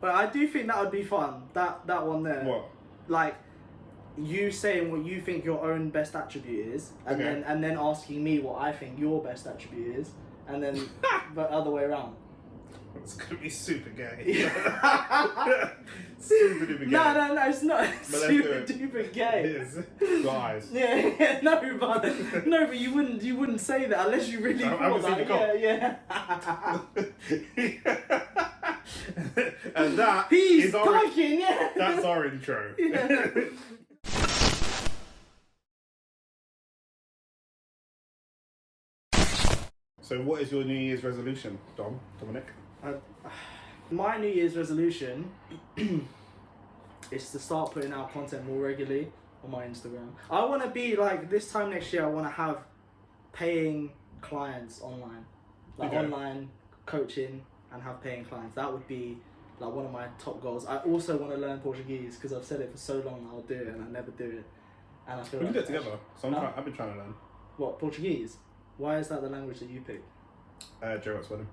But I do think that would be fun. That one there. What? Like, you saying what you think your own best attribute is, and then asking me what I think your best attribute is, and then the other way around. It's gonna be super gay. Super duper gay. No, it's not super duper gay. It is. Guys. Yeah, no, but you wouldn't say that unless you really thought that. Yeah. And that he's is talking. Yeah. That's our intro. Yeah. So, what is your New Year's resolution, Dominic? My New Year's resolution is to start putting out content more regularly on my Instagram. I want to be like, this time next year, I want to have paying clients online. Like online coaching and have paying clients. That would be like one of my top goals. I also want to learn Portuguese because I've said it for so long I'll do it and I never do it. And I feel we like can do it together. So I've been trying to learn. What, Portuguese? Why is that the language that you picked? Gerard's wedding.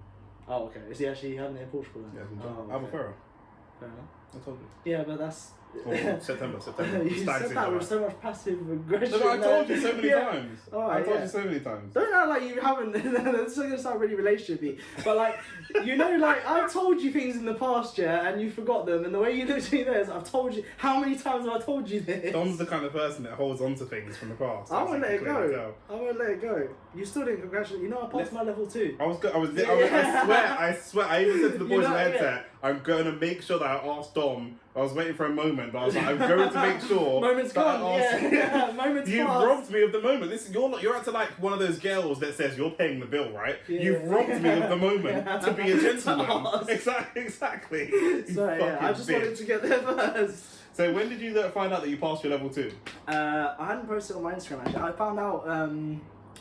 Oh, okay. Is he actually having it in Portugal then? Yeah, oh, I'm a Pharaoh. Fair enough. I told you. Yeah, but that's... September. You said that with so much passive aggression. No, I told you so many times. Right, I told you so many times. Don't act like you haven't. It's going to sound really relationshipy. But like, you know, like I've told you things in the past, yeah, and you forgot them. And the way you looked at me there is, I've told you. How many times have I told you this? Dom's the kind of person that holds on to things from the past. I won't let it go. I won't let it go. You still didn't congratulate. You know, I passed my level 2. I swear. I even said to the boys in the headset, I'm going to make sure that I asked Dom. I was waiting for a moment, but I was like, I'm going to make sure. Moment's gone. Moment's You've passed. robbed me of the moment. You're acting like one of those girls that says you're paying the bill, right? Yeah. You've robbed me of the moment to be a gentleman. Exactly. Sorry, I just wanted to get there first. So when did you find out that you passed your level 2? I hadn't posted it on my Instagram actually. I found out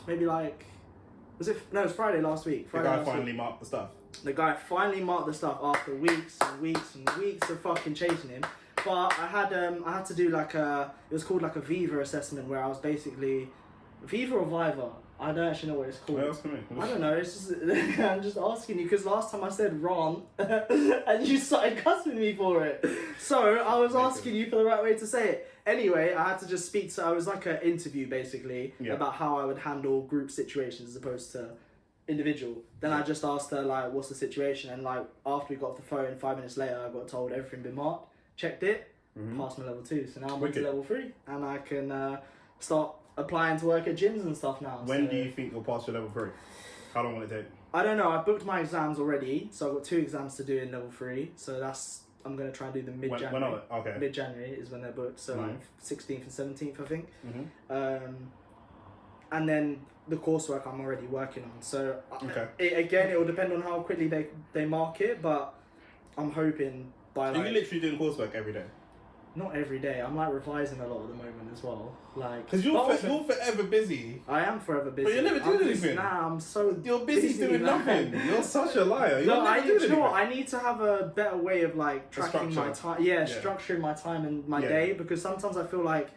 maybe like it was Friday last week. The guy finally marked the stuff. The guy finally marked the stuff after weeks and weeks and weeks of fucking chasing him. But I had to do like it was called like a Viva assessment where I was basically Viva or Viva. I don't actually know what it's called. What else can I don't know. It's just I'm just asking you because last time I said Ron and you started cussing me for it. So I was asking you for the right way to say it. Anyway, I had to just speak to. I was like an interview basically about how I would handle group situations as opposed to individual. Then I just asked her like, what's the situation? And like after we got off the phone, 5 minutes later, I got told everything been marked. Checked it, passed my level 2. So now I'm on to level 3, and I can start applying to work at gyms and stuff now. When do you think you'll pass your level 3? How long will it take? I don't know. I booked my exams already, so I've got 2 exams to do in level 3. So I'm gonna try and do them mid-January. When are they? Okay. Mid-January is when they're booked. So like 16th and 17th, I think. And then the coursework I'm already working on. So it will depend on how quickly they mark it, but I'm hoping by like... Are you literally doing coursework every day? Not every day. I'm like revising a lot at the moment as well. Like, because you're forever busy. I am forever busy. But you're never doing anything. I'm so You're busy doing nothing. You're such a liar. You know what? I need to have a better way of like tracking my time. Yeah, structuring my time and my day, because sometimes I feel like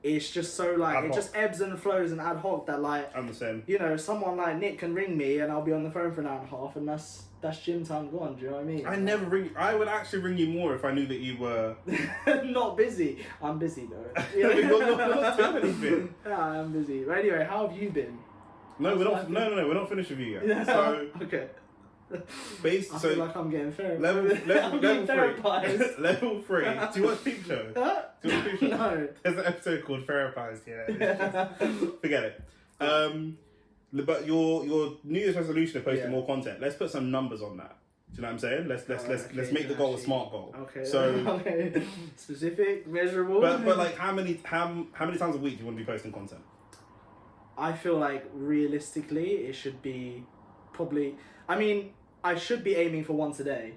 it's just so like it just ebbs and flows and ad hoc that like I'm the same. You know, someone like Nick can ring me and I'll be on the phone for an hour and a half, and that's gym time gone. Do you know what I mean? I never ring. I would actually ring you more if I knew that you were not busy. I'm busy though. You're not doing anything. Yeah, I'm busy. But anyway, how have you been? No, we're not. No, we're not finished with you yet. So okay. I feel like I'm getting therapy. Level 3. Level 3. Do you watch Peep Show? Do you watch Peep Show? No. There's an episode called Therapized. Yeah. Forget it. But your New Year's resolution of posting more content. Let's put some numbers on that. Do you know what I'm saying? Let's make the goal a smart goal. Okay. So specific, measurable. But like how many times a week do you want to be posting content? I feel like realistically it should be probably. I mean, I should be aiming for once a day.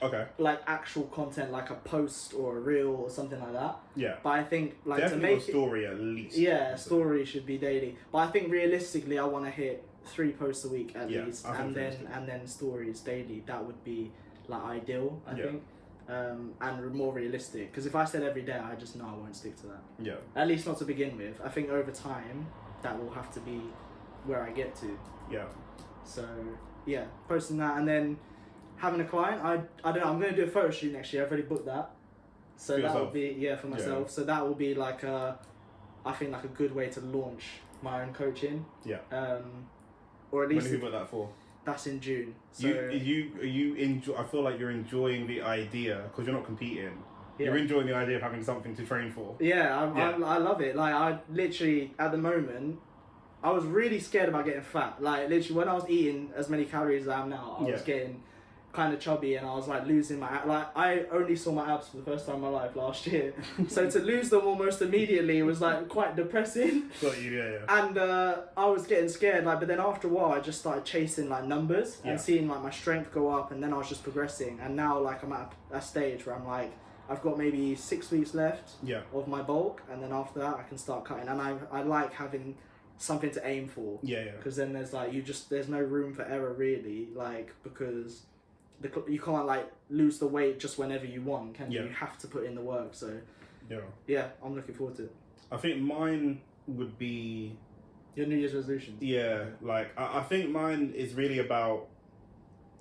Okay. Like actual content, like a post or a reel or something like that. Yeah. But I think like definitely to make a story at least. Yeah, story should be daily. But I think realistically, I want to hit 3 posts a week at least, and then stories daily. That would be like ideal, I think, and more realistic. Because if I said every day, I just know I won't stick to that. Yeah. At least not to begin with. I think over time, that will have to be where I get to. Yeah. So yeah, posting that, and then having a client. I don't know. I'm going to do a photo shoot next year. I've already booked that. So For that yourself? will be for myself. Yeah. So that will be like I think like a good way to launch my own coaching. Yeah. Or at least when have you booked that for? That's in June. So you enjoy. I feel like you're enjoying the idea because you're not competing. Yeah. You're enjoying the idea of having something to train for. Yeah, I love it. Like I literally at the moment, I was really scared about getting fat. Like literally when I was eating as many calories as I am now, I was getting kind of chubby and I was like losing my like I only saw my abs for the first time in my life last year. So to lose them almost immediately was like quite depressing. Got you, yeah. And I was getting scared, like, but then after a while I just started chasing like numbers and seeing like my strength go up, and then I was just progressing, and now like I'm at a stage where I'm like I've got maybe 6 weeks left of my bulk, and then after that I can start cutting, and I like having something to aim for. Because then there's like there's no room for error really, like because you can't like lose the weight just whenever you want, can you? You have to put in the work. So I'm looking forward to it. I think mine would be your New Year's resolution. Yeah, like I think mine is really about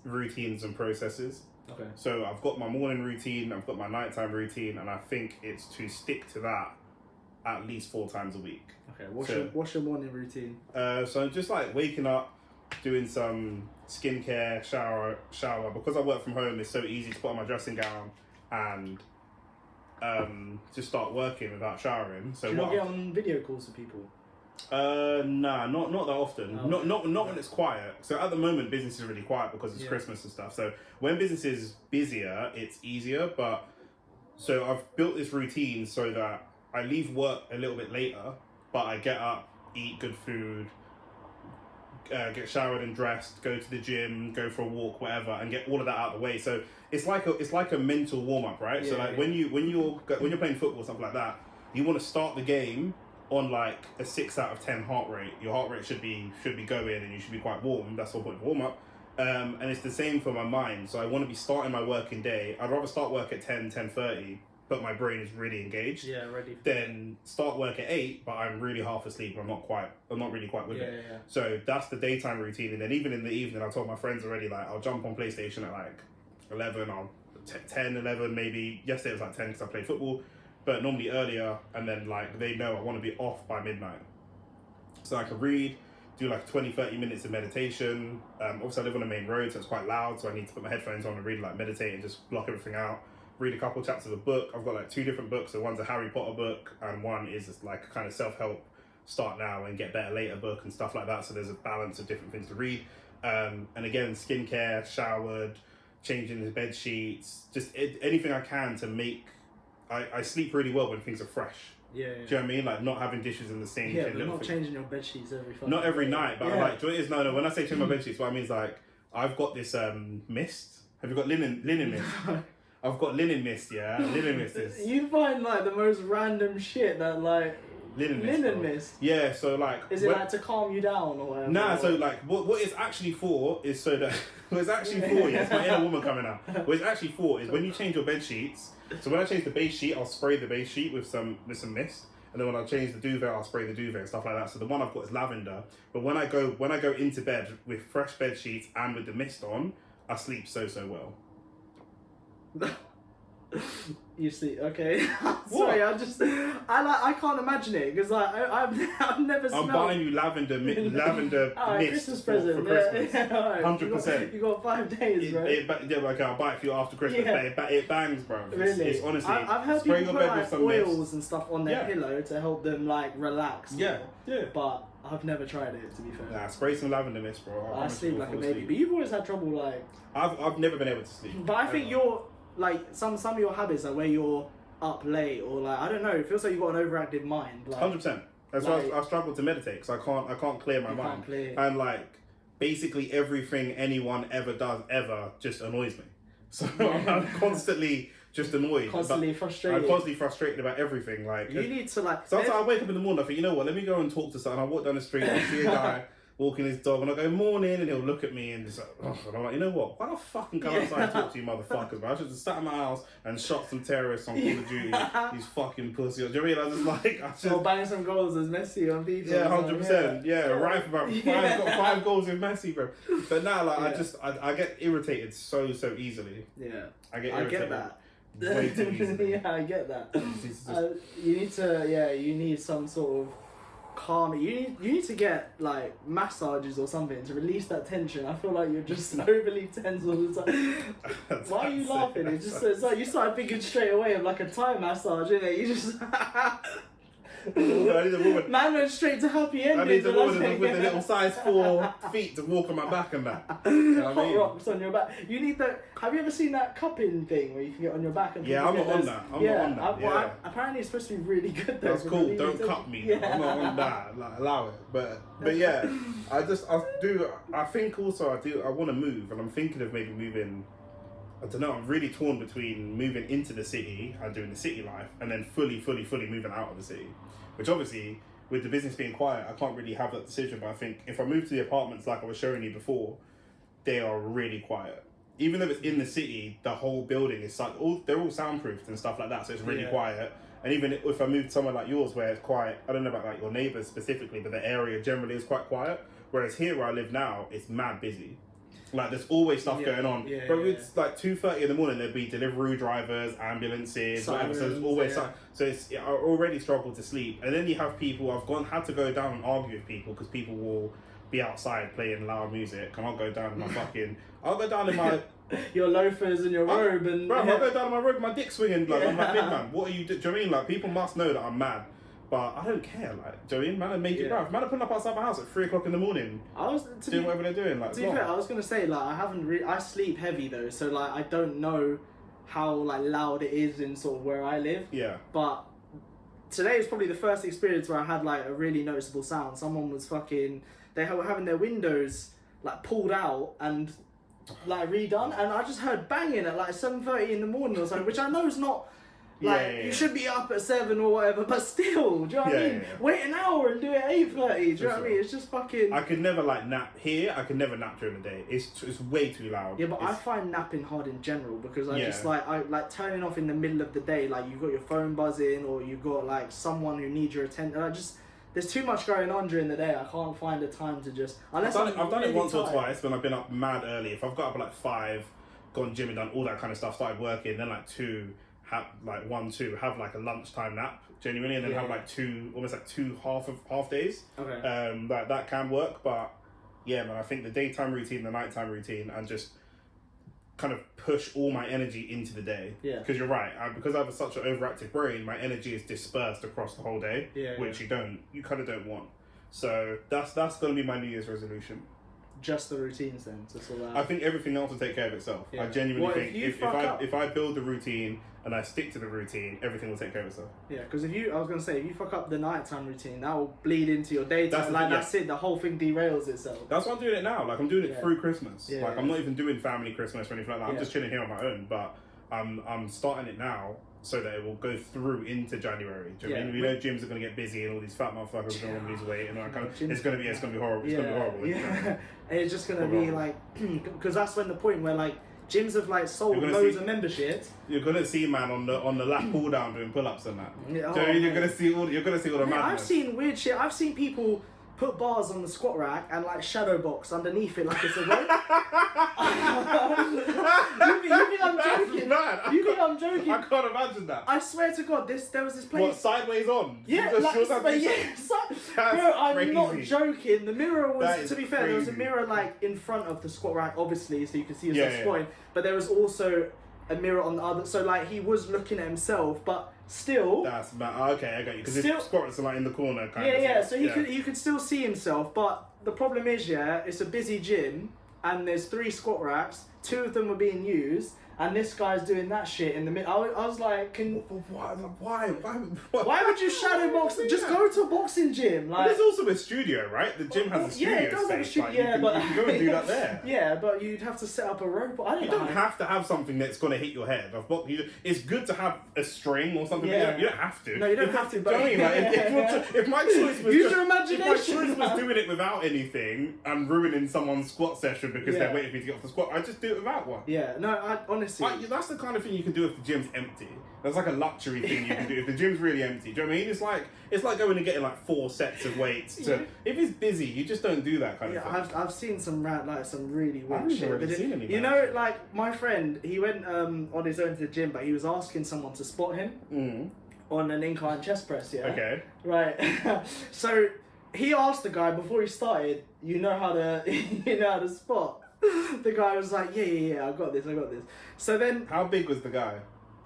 routines and processes. Okay. So I've got my morning routine, I've got my nighttime routine, and I think it's to stick to that at least 4 times a week. Okay. What's your morning routine? So just like waking up, doing some skincare, shower. Because I work from home, it's so easy to put on my dressing gown and just start working without showering. So do you not get on video calls with people? Nah, not that often. Oh, Not when it's quiet. So at the moment, business is really quiet because it's Christmas and stuff. So when business is busier, it's easier. But so I've built this routine so that I leave work a little bit later, but I get up, eat good food, get showered and dressed, go to the gym, go for a walk, whatever, and get all of that out of the way. So it's like a mental warm up, right? So like when you're playing football or something like that, you want to start the game on like a 6 out of 10 heart rate. Your heart rate should be going, and you should be quite warm. That's the whole point of warm up. And it's the same for my mind. So I want to be starting my working day. I'd rather start work at 10:30, but my brain is really engaged. Yeah, ready. Then start work at 8, but I'm really half asleep. I'm not really quite with it. Yeah. So that's the daytime routine. And then even in the evening, I told my friends already, like I'll jump on PlayStation at like 11, 10, 11 maybe. Yesterday it was like 10 because I played football, but normally earlier. And then like they know I want to be off by midnight. So I can read, do like 20-30 minutes of meditation. Obviously I live on the main road, so it's quite loud, so I need to put my headphones on and really like meditate and just block everything out. Read a couple chapters of a book. I've got like 2 different books. So one's a Harry Potter book, and one is just like a kind of self-help, start now and get better later book and stuff like that. So there's a balance of different things to read. And again, skincare, showered, changing the bed sheets, just anything I can to make. I sleep really well when things are fresh. Yeah. Do you know what I mean? Like not having dishes in the sink. Yeah, but not changing your bed sheets every fucking Not every night, but yeah. like, do you know what it is? No. When I say change my bed sheets, what I mean is like I've got this mist. Have you got linen mist? I've got linen mist, Linen mist is... You find, like, the most random shit that, like... Linen mist? Yeah, so, like... Is it, like, to calm you down or whatever? Nah, so, like, what it's actually for is so that... What it's actually for, it's my inner woman coming out. What it's actually for is when you change your bed sheets... So when I change the base sheet, I'll spray the base sheet with some mist. And then when I change the duvet, I'll spray the duvet and stuff like that. So the one I've got is lavender. But when I go into bed with fresh bed sheets and with the mist on, I sleep so well. You see, okay. Sorry, I can't imagine it because like I've never smelled. I'm buying you lavender mist Christmas present for Christmas. 100%. You got 5 days, bro. Okay, I'll buy it for you after Christmas. Yeah. But it bangs, bro. Really? It's honestly. I've heard spray people your put bed like with some oils mist. and stuff on their pillow to help them like relax. Yeah. But I've never tried it, to be fair. Nah, spray some lavender mist, bro. I sleep like a baby. But you've always had trouble like. I've never been able to sleep. But I think you're like some of your habits are where you're up late or like I don't know. It feels like you've got an overactive mind. 100%. That's why I struggle to meditate because I can't clear my mind. And like basically everything anyone ever does just annoys me. So I'm constantly just annoyed. Constantly frustrated. I'm constantly frustrated about everything. Like you need to like. Sometimes I wake up in the morning. I think, you know what? Let me go and talk to someone. I walk down the street. I see a guy. walking his dog, and I go, morning, and he'll look at me and just like, oh, and I'm like, you know what? Why the fucking come outside and talk to you motherfuckers, man? I should just sat in my house and shot some terrorists on Call of Duty. These fucking pussies. Do you know what I mean? I just or bang some goals as Messi on FIFA. Yeah, 100%. Yeah, right for about got 5 goals with Messi, bro. But now, like, I get irritated so easily. Yeah, I get that. Way too easily. Yeah, I get that. You need some sort of calm. You need to get like massages or something to release that tension. I feel like you're just overly tense all the time. Why are you laughing? It's like you started thinking straight away of like a Thai massage, innit? You just I need a woman. Man went straight to happy endings. I need a woman with the little size 4 feet to walk on my back and that. You know what I mean? Hot rocks on your back. You need that. Have you ever seen that cupping thing where you can get on your back and I'm not on that. I'm not on that. Apparently it's supposed to be really good though. That's cool. Don't cut me. Yeah. I'm not on that. Like, allow it. But yeah, I think also I want to move, and I'm thinking of maybe moving. I don't know, I'm really torn between moving into the city and doing the city life and then fully moving out of the city. Which obviously, with the business being quiet, I can't really have that decision. But I think if I move to the apartments like I was showing you before, they are really quiet. Even though it's in the city, the whole building is like, they're all soundproofed and stuff like that, so it's really quiet. And even if I moved somewhere like yours where it's quiet, I don't know about like your neighbours specifically, but the area generally is quite quiet. Whereas here where I live now, it's mad busy. Like, there's always stuff going on. But it's like 2:30 in the morning, there'd be delivery drivers, ambulances, whatever. So there's always so I already struggle to sleep. And then you have people, had to go down and argue with people because people will be outside playing loud music. And I'll go down in my your loafers and your robe and... Bro, I'll go down in my robe, my dick swinging, like, I'm like, big man, what are you doing? Do you know what I mean? Like, people must know that I'm mad. But I don't care, like, do you know what I mean? Man, I make it rough. Man, I put up outside my house at 3 o'clock in the morning. Doing whatever they're doing. Like, to be fair, I was gonna say, like, I sleep heavy though, so like I don't know how like loud it is in sort of where I live. Yeah. But today is probably the first experience where I had like a really noticeable sound. Someone was they were having their windows like pulled out and like redone, and I just heard banging at like 7:30 in the morning or something, which I know is not. Like, you should be up at 7 or whatever, but still, do you know what I mean? Wait an hour and do it at 8:30, do you know what I mean? It's just fucking... I could never, like, nap here. I could never nap during the day. It's way too loud. Yeah, but I find napping hard in general because I just, I turning off in the middle of the day, like, you've got your phone buzzing or you've got, like, someone who needs your attention. There's too much going on during the day. I can't find the time to just... I've done it once or twice when I've been up mad early. If I've got up at, like, 5, gone gym and done all that kind of stuff, started working, then, like, 2... have like 1, 2, have like a lunchtime nap genuinely, and then have like 2, almost like 2 half days. Okay. That can work, but yeah, man, I think the daytime routine, the nighttime routine, and just kind of push all my energy into the day. Yeah. Because you're right, because I have such an overactive brain, my energy is dispersed across the whole day, which you kind of don't want. So that's gonna be my New Year's resolution. Just the routines then to sort out. I think everything else will take care of itself. I genuinely think if I build the routine and I stick to the routine, everything will take care of itself. Yeah, because if you fuck up the nighttime routine, that will bleed into your daytime. That's it. The whole thing derails itself. That's why I'm doing it now. Like, I'm doing it through Christmas. Like, I'm not even doing family Christmas or anything like that. I'm just chilling here on my own. But I'm starting it now so that it will go through into January. Do you know what I mean? We know gyms are going to get busy and all these fat motherfuckers are going to lose weight and all that kind of... It's going to be horrible. It's going to be horrible. Yeah. And it's just going to be like... Because that's when the point where like gyms have like sold loads of memberships. You're going to see, man, on the lap pull down doing pull-ups and that. Yeah, you're going to see all the madness. I've seen weird shit. I've seen people put bars on the squat rack and like shadow box underneath it like it's a rope. you think I'm joking? Mad. You think I'm joking? I can't imagine that. I swear to God, there was this place. What, sideways on? Yeah, bro, I'm not joking. The mirror was, to be fair, there was a mirror like in front of the squat rack, obviously, so you can see yourself squatting. But there was also a mirror on the other, so like he was looking at himself, but still. That's mad. Okay, I got you. Because his squats are like in the corner, kind of. Yeah. So he could still see himself, but the problem is, it's a busy gym, and there's 3 squat racks. 2 of them were being used, and this guy's doing that shit in the middle. I was like, why would you shadow box? Just go to a boxing gym. Like, but there's also a studio, right? The gym has a studio. Yeah, it does have a studio. Like, yeah, you can go and do that there. Yeah, but you'd have to set up a rope. I don't You know. don't have to have something that's going to hit your head. It's good to have a string or something. Yeah. But you don't have to. No, you don't have to. But if my choice was use your imagination. If my choice was doing it without anything and ruining someone's squat session because they're waiting for me to get off the squat, I just do it without one. Yeah, no, honestly, that's the kind of thing you can do if the gym's empty. That's like a luxury thing you can do if the gym's really empty. Do you know what I mean? It's like going and getting like 4 sets of weights. If it's busy, you just don't do that kind of thing. I've seen some some really weird I've shit. never really seen any. You know, like my friend, he went on his own to the gym, but he was asking someone to spot him on an incline chest press. Yeah. Okay. Right. So he asked the guy before he started, you know how to spot. The guy was like, yeah, I got this. So then, how big was the guy?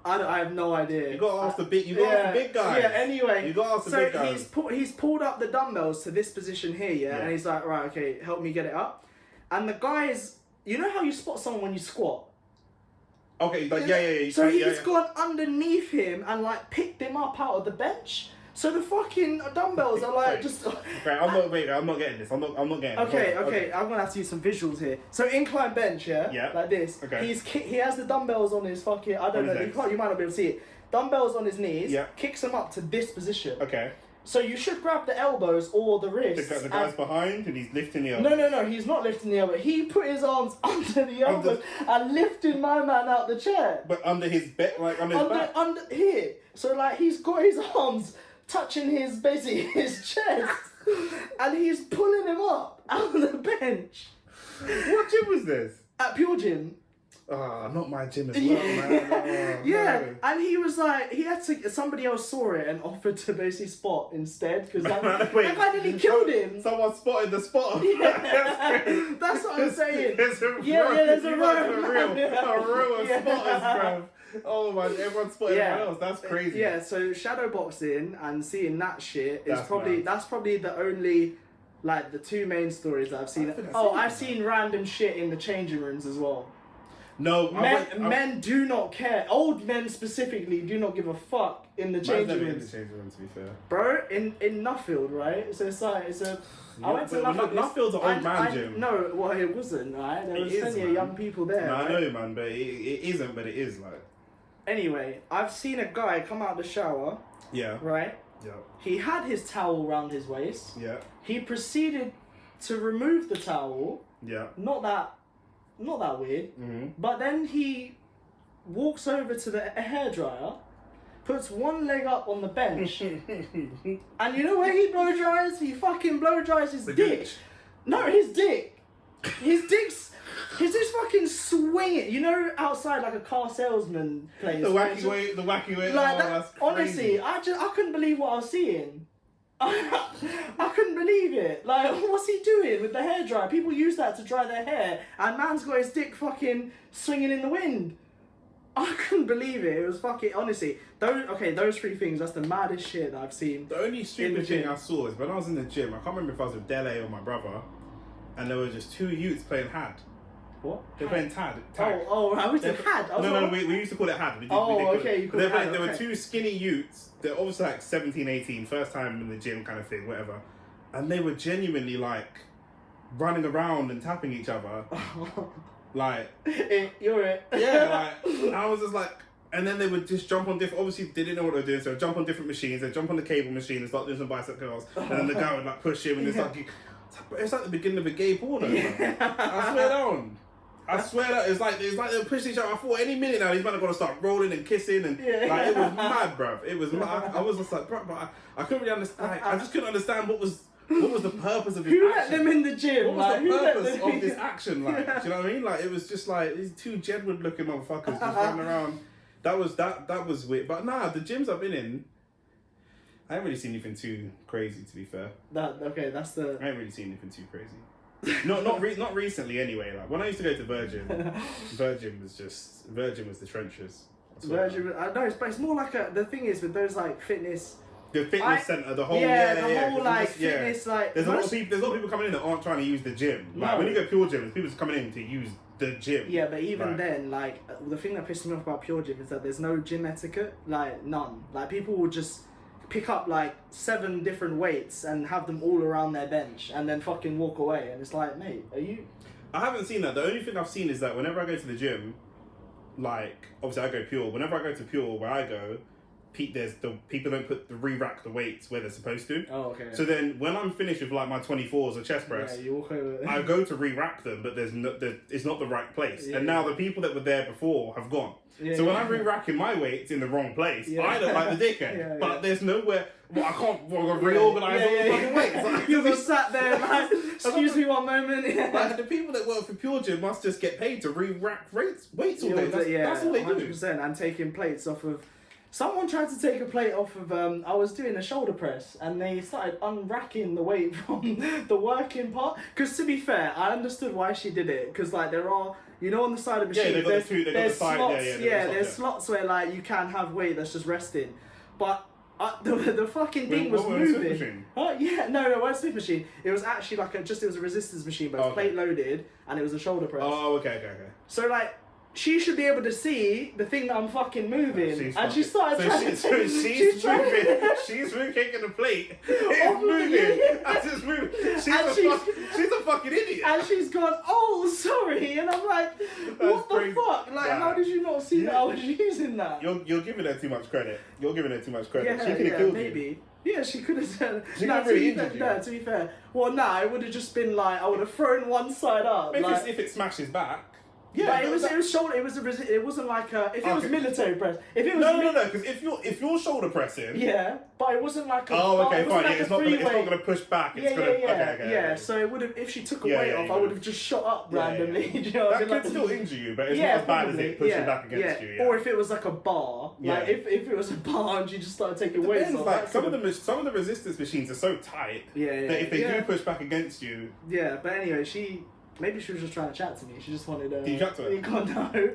I have no idea. You got to ask the big. You got to ask the big guy. Yeah. Anyway, you got to ask the big guy. So he's pulled up the dumbbells to this position here, yeah, and he's like, right, okay, help me get it up. And the guy is, you know how you spot someone when you squat. Okay, like yeah. So he's gone underneath him and like picked him up out of the bench. So the fucking dumbbells are like just. Right, I'm not getting this. I'm not getting. Okay. I'm gonna have to use some visuals here. So incline bench, yeah, like this. Okay. He has the dumbbells on his fucking. I don't know. You might not be able to see it. Dumbbells on his knees. Yeah. Kicks them up to this position. Okay. So you should grab the elbows or the wrists. The guy's behind and he's lifting the elbow. No, he's not lifting the elbow. He put his arms under the elbows and lifted my man out the chair. But under his back, like under his back? Under here. So like he's got his arms touching his chest and he's pulling him up out of the bench. What gym was this? At Pure Gym. Ah, not my gym as well, man. Oh, yeah, no. and he was like, somebody else saw it and offered to basically spot instead because that guy nearly killed him. Someone spotted the spot. Yeah. That's what I'm saying. There's a row. There's a row. A row of spotters, bro. Oh my, everyone's spotting everyone else. That's crazy. Yeah, so shadow boxing and seeing that shit is That's probably the only, like, the 2 main stories that I've seen. I've seen random shit in the changing rooms as well. No, men do not care. Old men specifically do not give a fuck in the changing rooms. In the changing room, to be fair, bro. In Nuffield, right? So it's a. I went to Nuffield. Nuffield's an old man gym. No, well, it wasn't. Right, there was plenty of young people there. No, right? I know, man, but it isn't. But it is like. Anyway, I've seen a guy come out of the shower. Yeah. Right. Yeah. He had his towel around his waist. Yeah. He proceeded to remove the towel. Yeah. Not that weird. Mm-hmm. But then he walks over to the hairdryer, puts one leg up on the bench, and you know where he blow dries? He fucking blow dries his dick. Gooch. No, his dick. His dick's fucking swinging. You know, outside like a car salesman place. The wacky way. Like that's honestly, I couldn't believe what I was seeing. I couldn't believe it. Like, what's he doing with the hairdryer? People use that to dry their hair, and man's got his dick fucking swinging in the wind. I couldn't believe it. It was fucking, honestly, those 3 things, that's the maddest shit that I've seen. The only stupid thing I saw is when I was in the gym, I can't remember if I was with Dele or my brother, and there were just 2 youths playing had. What? They're playing tag. I was in had. No, we used to call it had. Okay, you call it had. There were 2 skinny youths. They're obviously like 17, 18, first time in the gym kind of thing, whatever. And they were genuinely like running around and tapping each other. Like, you're it. Yeah, like, I was just like, and then they would just jump on different, obviously they didn't know what they were doing, so they'd jump on different machines, they'd jump on the cable machine and start doing some bicep curls, and then the guy would like push him and it's like the beginning of a gay porno, man. I swear down. It's like they're pushing each other. I thought any minute now these men are gonna start rolling and kissing and like it was mad, bruv. It was mad. I was just like, bruv, but I couldn't really understand. Like, I just couldn't understand what was the purpose of this Who action. let them in the gym? What was the purpose of this action? Like, do you know what I mean? Like, it was just like these 2 Jedward looking motherfuckers just running around. That was weird. But nah, the gyms I've been in, I haven't really seen anything too crazy, to be fair. I haven't really seen anything too crazy. Not recently anyway. Like when I used to go to Virgin, Virgin was the trenches. Virgin, I know, but it's more like the thing is with those like fitness. The fitness centre, the whole fitness like. There's a lot of people coming in that aren't trying to use the gym. Like when you go Pure Gym, there's people coming in to use the gym. Yeah, but even then, like, the thing that pisses me off about Pure Gym is that there's no gym etiquette. Like, none. Like, people will just pick up, like, 7 different weights and have them all around their bench and then fucking walk away. And it's like, mate, are you... I haven't seen that. The only thing I've seen is that whenever I go to the gym, like, obviously I go Pure. Whenever I go to Pure, where I go, people don't put re-rack the weights where they're supposed to. Oh, okay. So then when I'm finished with like my 24s or chest press, you walk over. I go to re-rack them, but it's not the right place. And now the people that were there before have gone. So when I'm re-racking my weights in the wrong place, I look like the dickhead. But there's nowhere. Well, I can't reorganise all the fucking weights. Like, you'll be sat there like, excuse me one moment. Like, the people that work for Pure Gym must just get paid to re-rack weights all day. That's all they do. 100%. And taking plates off of... Someone tried to take a plate off of, I was doing a shoulder press and they started unracking the weight from the working part. Because to be fair, I understood why she did it. Because like there are, you know, on the side of the machine, there's slots, there's slots where like you can have weight that's just resting. But the fucking thing was moving. Yeah, no, it wasn't a Smith machine. It was actually like it was a resistance machine, but it was plate loaded and it was a shoulder press. Oh, okay. So like, she should be able to see the thing that I'm fucking moving. And she started trying to... She's moving. She's kicking the plate. It's moving. As it's moving. She's a fucking idiot. And she's gone, oh, sorry. And I'm like, what the fuck? Like, how did you not see that I was using that? You're giving her too much credit. She could have killed maybe. You. Yeah, she could have said... She could have really injured you. No, to be fair. Well, it would have just been like, I would have thrown one side up. If it smashes back... Yeah, but it was shoulder. It wasn't like if it was military press. If it was no. Because if you're shoulder pressing. Yeah, but it wasn't like a. Oh, okay, fine. Like it's not gonna push back. It's gonna. Okay. So it would have, if she took a weight off, I would have just shot up randomly. Do you know what I mean? That could still injure you, but it's not as bad as it pushing back against you. Or if it was like a bar, like if it was a bar and you just started taking weights off. Like some of the resistance machines are so tight that if they do push back against you. Yeah, but anyway, maybe she was just trying to chat to me. She just wanted Did you chat to her? God, no.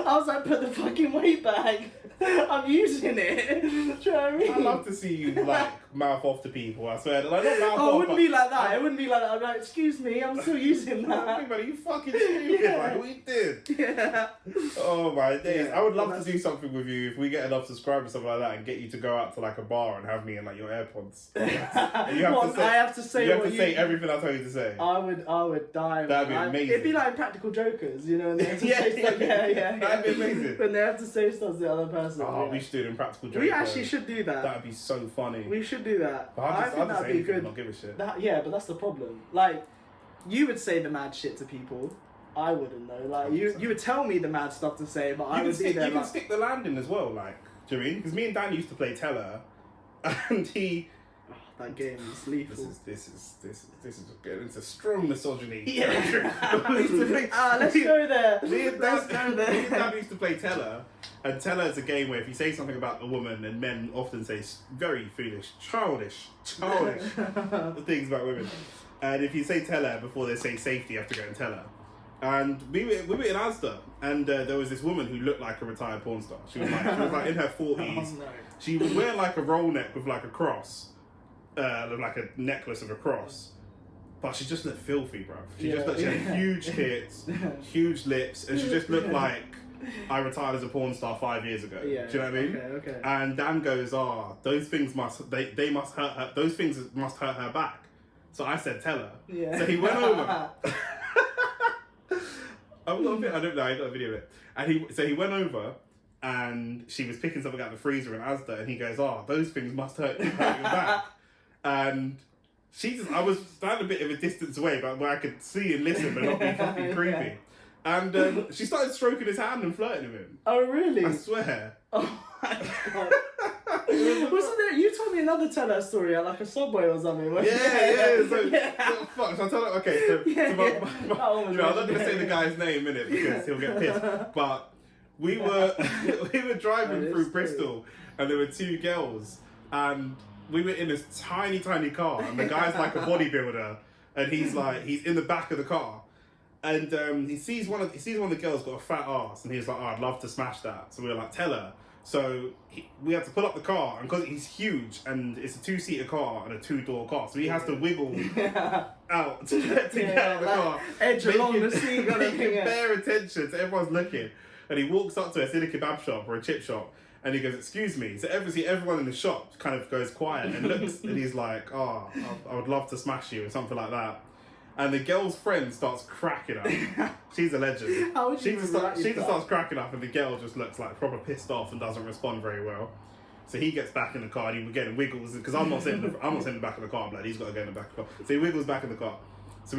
I was like, put the fucking weight back. I'm using it. Do you know what I mean? I love to see you like mouth off to people. I swear. Like, not mouth off. It wouldn't be like that. It wouldn't be like that. I'm like, excuse me, I'm still using that. Are you fucking stupid? Like we did. Yeah. Oh my days. I would love to do something with you if we get enough subscribers, something like that, and get you to go out to like a bar and have me in like your AirPods. And you have to say everything I tell you to say. I would die. That'd be amazing. It'd be like Practical Jokers, you know, and they have to say stuff. Yeah. That'd be amazing. When they have to say stuff to the other person. Oh, we should do it in Practical Jokers. We actually should do that. That'd be so funny. We should do that. But I think that'd be good. I'll give a shit. But that's the problem. Like, you would say the mad shit to people. I wouldn't know. Like, you would tell me the mad stuff to say, but I would be there. You can stick the landing as well, like, do you know what I mean? Because me and Dan used to play Teller, and he... that game is lethal. This is getting into strong misogyny. Yeah. Let's go there. Me and Dan used to play Teller, and Teller is a game where if you say something about a woman, and men often say very foolish, childish things about women. And if you say Teller before they say safety, you have to go and tell her. And we were in Asda, and there was this woman who looked like a retired porn star. She was like in her 40s. Oh, no. She was wearing like a roll neck with like a cross. Like a necklace of a cross, but she just looked filthy, bro. She had huge tits, huge lips, and she just looked like I retired as a porn star 5 years ago. Yeah, do you know what I mean? Okay. And Dan goes, those things must hurt her. Those things must hurt her back. So I said, tell her. Yeah. So he went over. I don't know. I got a video of it. And he went over. And she was picking something out of the freezer in Asda, and he goes, those things must hurt your back. And I was standing a bit of a distance away, but where I could see and listen, but not be fucking creepy. And she started stroking his hand and flirting with him. Oh, really? I swear. Oh my God. Wasn't there? You told me another Teller story at like a Subway or something. Yeah. So fuck. So I told her. Okay. I'm not gonna say the guy's name in it because he'll get pissed. But we were driving through Bristol, and there were two girls, and we were in this tiny car, and the guy's like a bodybuilder, and he's in the back of the car, and he sees one of the girls got a fat ass, and he's like, I'd love to smash that. So we were like, tell her. So we had to pull up the car, and because he's huge and it's a 2-seater car and a 2-door car, so he has to wiggle out to get out of the car, edge along the seat, making bare attention, so everyone's looking. And he walks up to us in a kebab shop or a chip shop, and he goes, "Excuse me." So everyone in the shop kind of goes quiet and looks, and he's like, "Oh, I would love to smash you," or something like that. And the girl's friend starts cracking up. She's a legend. She just starts cracking up, and the girl just looks like proper pissed off and doesn't respond very well. So he gets back in the car and he again wiggles, because I'm not sitting in the back of the car. I'm like, he's got to get in the back of the car. So he wiggles back in the car. So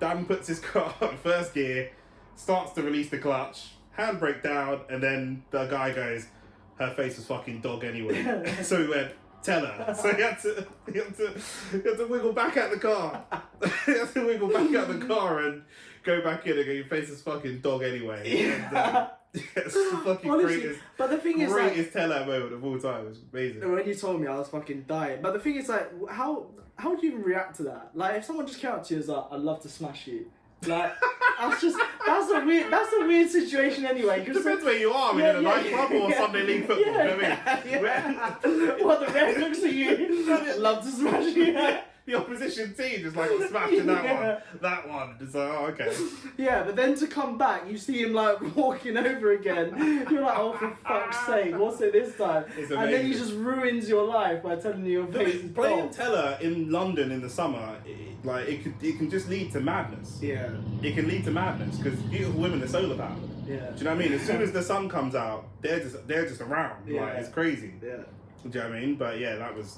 Dan puts his car in first gear, starts to release the clutch, handbrake down, and then the guy goes, "Her face was fucking dog anyway." So we went, "Tell her." So he had to wiggle back out the car. He had to wiggle back out the car and go back in and go, "Your face is fucking dog anyway." Yeah. And, it's the fucking Honestly, greatest, but the thing is, greatest tell her moment of all time. It was amazing. When you told me, I was fucking dying. But the thing is, like, how would you even react to that? Like, if someone just came up to you and was like, "I'd love to smash you," like, that's a weird situation anyway. It depends where you are. I mean, in a nice pub or Sunday league football. You know what I mean? Well, the ref looks at you. I'd love to smash you. The opposition team just like smashing that one. It's like, oh, okay. Yeah, but then to come back, you see him like walking over again. You're like, oh, for fuck's sake, what's it this time? And then he just ruins your life by telling you your face is playing teller in London in the summer, it can just lead to madness. Yeah. It can lead to madness because beautiful women are solar powered. Yeah. Do you know what I mean? As soon as the sun comes out, they're just around. Yeah. Like, it's crazy. Yeah. Do you know what I mean? But yeah, that was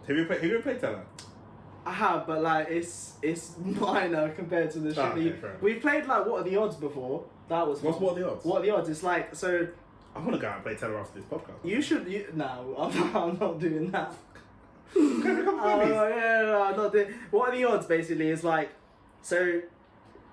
Have you ever played teller? I have, but like it's minor compared to the shit. We played like What Are the Odds before. That was fun. What Are the Odds? What Are the Odds? It's like, so I want to go out and play teller after this podcast. You should. No, I'm not doing that. No, I'm not doing. What Are the Odds? Basically, is like, so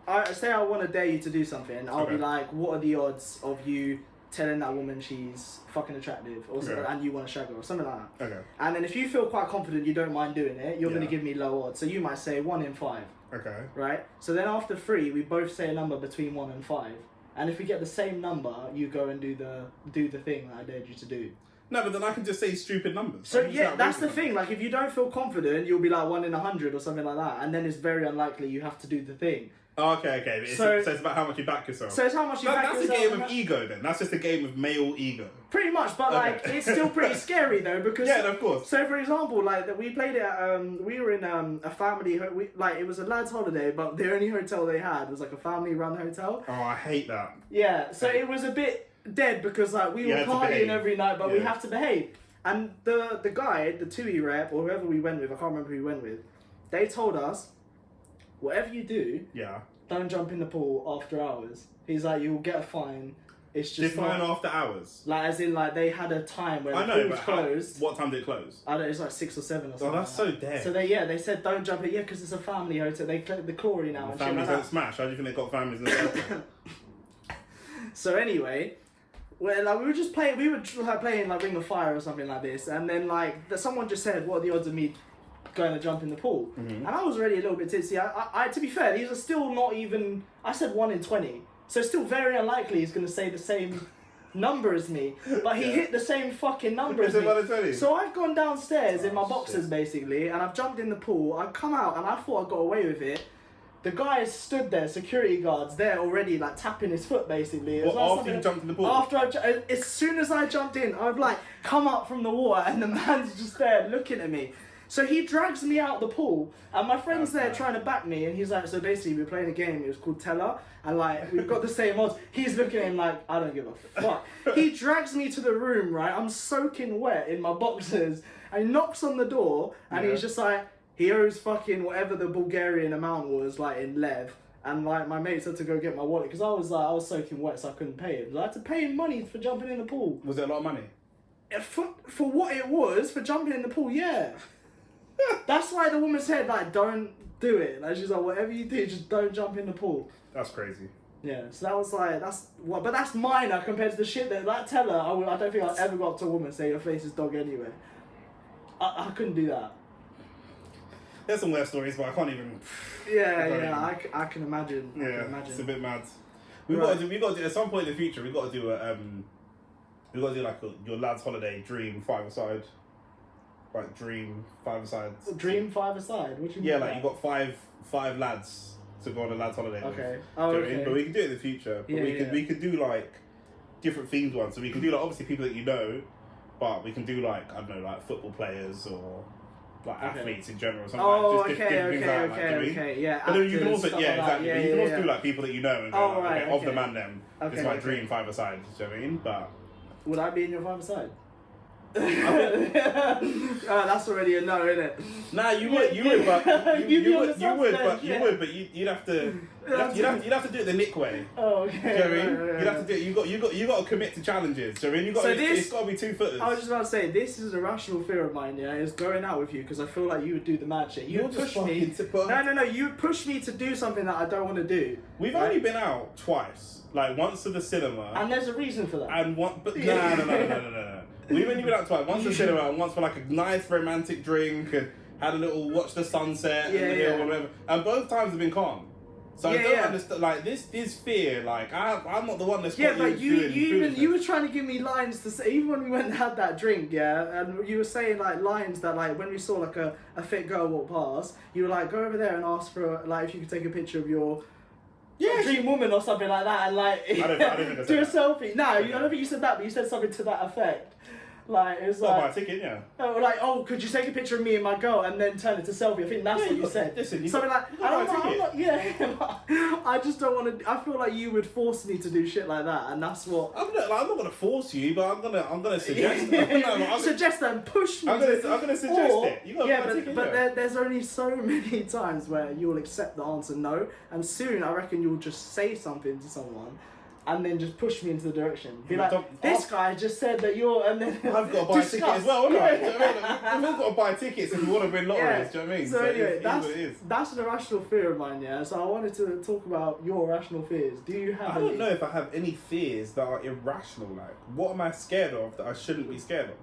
I say I want to dare you to do something. I'll be like, what are the odds of you telling that woman she's fucking attractive, or something, and you want to shag her, or something like that. Okay. And then if you feel quite confident you don't mind doing it, you're going to give me low odds. So you might say 1 in 5. Okay. Right? So then after 3, we both say a number between 1 and 5. And if we get the same number, you go and do the thing that I dared you to do. No, but then I can just say stupid numbers. So yeah, that's the thing. Like, if you don't feel confident, you'll be like 1 in 100 or something like that. And then it's very unlikely you have to do the thing. Oh, okay. So it's about how much you back yourself. So it's how much you back yourself. That's a game of ego then. That's just a game of male ego. Pretty much, but like it's still pretty scary though, because of course. So for example, like we played it at, we were in a family it was a lads' holiday, but the only hotel they had was like a family run hotel. Oh, I hate that. Yeah, so it was a bit dead because like we were partying every night, but we have to behave. And the guy, the TUI rep or whoever we went with, I can't remember who we went with, they told us, whatever you do, don't jump in the pool after hours. He's like, you'll get a fine. It's just fine after hours. Like, as in, like, they had a time where the pool was closed. What time did it close? I don't know, it's like 6 or 7 or something. Oh, that's so dead. So they said don't jump in. Yeah, because it's a family hotel. They collect the chlorine now. And families shit like don't smash. How do you think they got families in the hotel? So anyway, like we were just playing. We were like playing like Ring of Fire or something like this, and then like someone just said, "What are the odds of me going to jump in the pool?" And I was already a little bit tipsy. I to be fair, these are still not even. I said 1 in 20, so it's still very unlikely he's going to say the same number as me. But he hit the same fucking number as me. So I've gone downstairs in my boxers basically, and I've jumped in the pool. I come out and I thought I got away with it. The guy stood there, security guards there already, like tapping his foot basically. After you jumped in the pool? As soon as I jumped in, I've like come up from the water and the man's just there looking at me. So he drags me out the pool, and my friend's there trying to back me, and he's like, so basically we're playing a game, it was called Teller, and like, we've got the same odds. He's looking at him like, I don't give a fuck. He drags me to the room, right, I'm soaking wet in my boxers, and he knocks on the door, and he's just like, he owes fucking whatever the Bulgarian amount was, like, in lev, and like, my mates had to go get my wallet, because I was soaking wet, so I couldn't pay him. So I had to pay him money for jumping in the pool. Was it a lot of money? For what it was, for jumping in the pool, yeah. That's why the woman said, like, don't do it. Like, she's like, whatever you do, just don't jump in the pool. That's crazy. Yeah, so that was like, but that's minor compared to the shit that Teller, I don't think I'll ever go up to a woman and say, your face is dog anyway. I couldn't do that. There's some worse stories, but I can't even... I can imagine. It's a bit mad. We've got to do, at some point in the future, we've got to do We got to do like your lads' holiday dream 5-a-side. Like dream 5-a-side. Dream 5-a-side? What do you mean? Yeah, like you got five lads to go on a lads' holiday. Okay. With. Oh, Do you know what I okay. mean? But we can do it in the future. But we could do like different themed ones. So we can do like obviously people that you know, but we can do like, I don't know, like football players or like athletes in general. Something Oh, like, just okay, different things like that, like, do you know what I mean? okay, yeah. But then you can actors, also, stuff yeah, like that. exactly. But you can also do like people that you know and go, Oh, like, right, okay, of okay. the man them. Okay, It's my okay. dream 5-a-side. Do you know what I mean? But Would I be in your 5-a-side? That's already a no, isn't it? nah, you would, but you would, but you'd have to. You'd have to do it the Nic way. Oh, okay. Do you know what I mean? Right. You'd have to do it. You got to commit to challenges. Do you know what I mean? It's got to be 2-footers. I was just about to say, this is a rational fear of mine. Yeah, is going out with you because I feel like you would do the mad shit. You You're would just push me. fucking No. You would push me to do something that I don't want to do. We've only been out twice. Like once to the cinema. And there's a reason for that. And one, but no. We've only been out twice. Once to the cinema and once for like a nice romantic drink and had a little watch the sunset and the hill or whatever. And both times have been calm. So I don't understand. Like this fear. Like I'm not the one that's but you were trying to give me lines to say. Even when we went and had that drink, and you were saying like lines that like when we saw like a fit girl walk past, you were like, go over there and ask for like if you could take a picture of your dream woman or something like that, and like I don't think I said do a that. selfie. No, I don't think you said that, but you said something to that effect. Like it was Well, buy a like, ticket, yeah. could you take a picture of me and my girl and then turn it to selfie? I think that's what you said. Listen, something like, you gotta buy a ticket. I just don't want to. I feel like you would force me to do shit like that, and that's what. I'm not gonna force you, but I'm gonna suggest. Suggest and push me. I'm gonna suggest it. You gotta buy a ticket, but there's only so many times where you'll accept the answer no, and soon I reckon you'll just say something to someone. And then just push me into the direction. Be like, this guy just said that you're, and then I've got to buy a ticket as well, haven't I? Do you know what I mean? We've all got to buy tickets if we want to win lotteries. Do you know what I mean? So anyway, that's that's an irrational fear of mine. Yeah. So I wanted to talk about your irrational fears. Do you have? I don't know if I have any fears that are irrational. Like, what am I scared of that I shouldn't be scared of?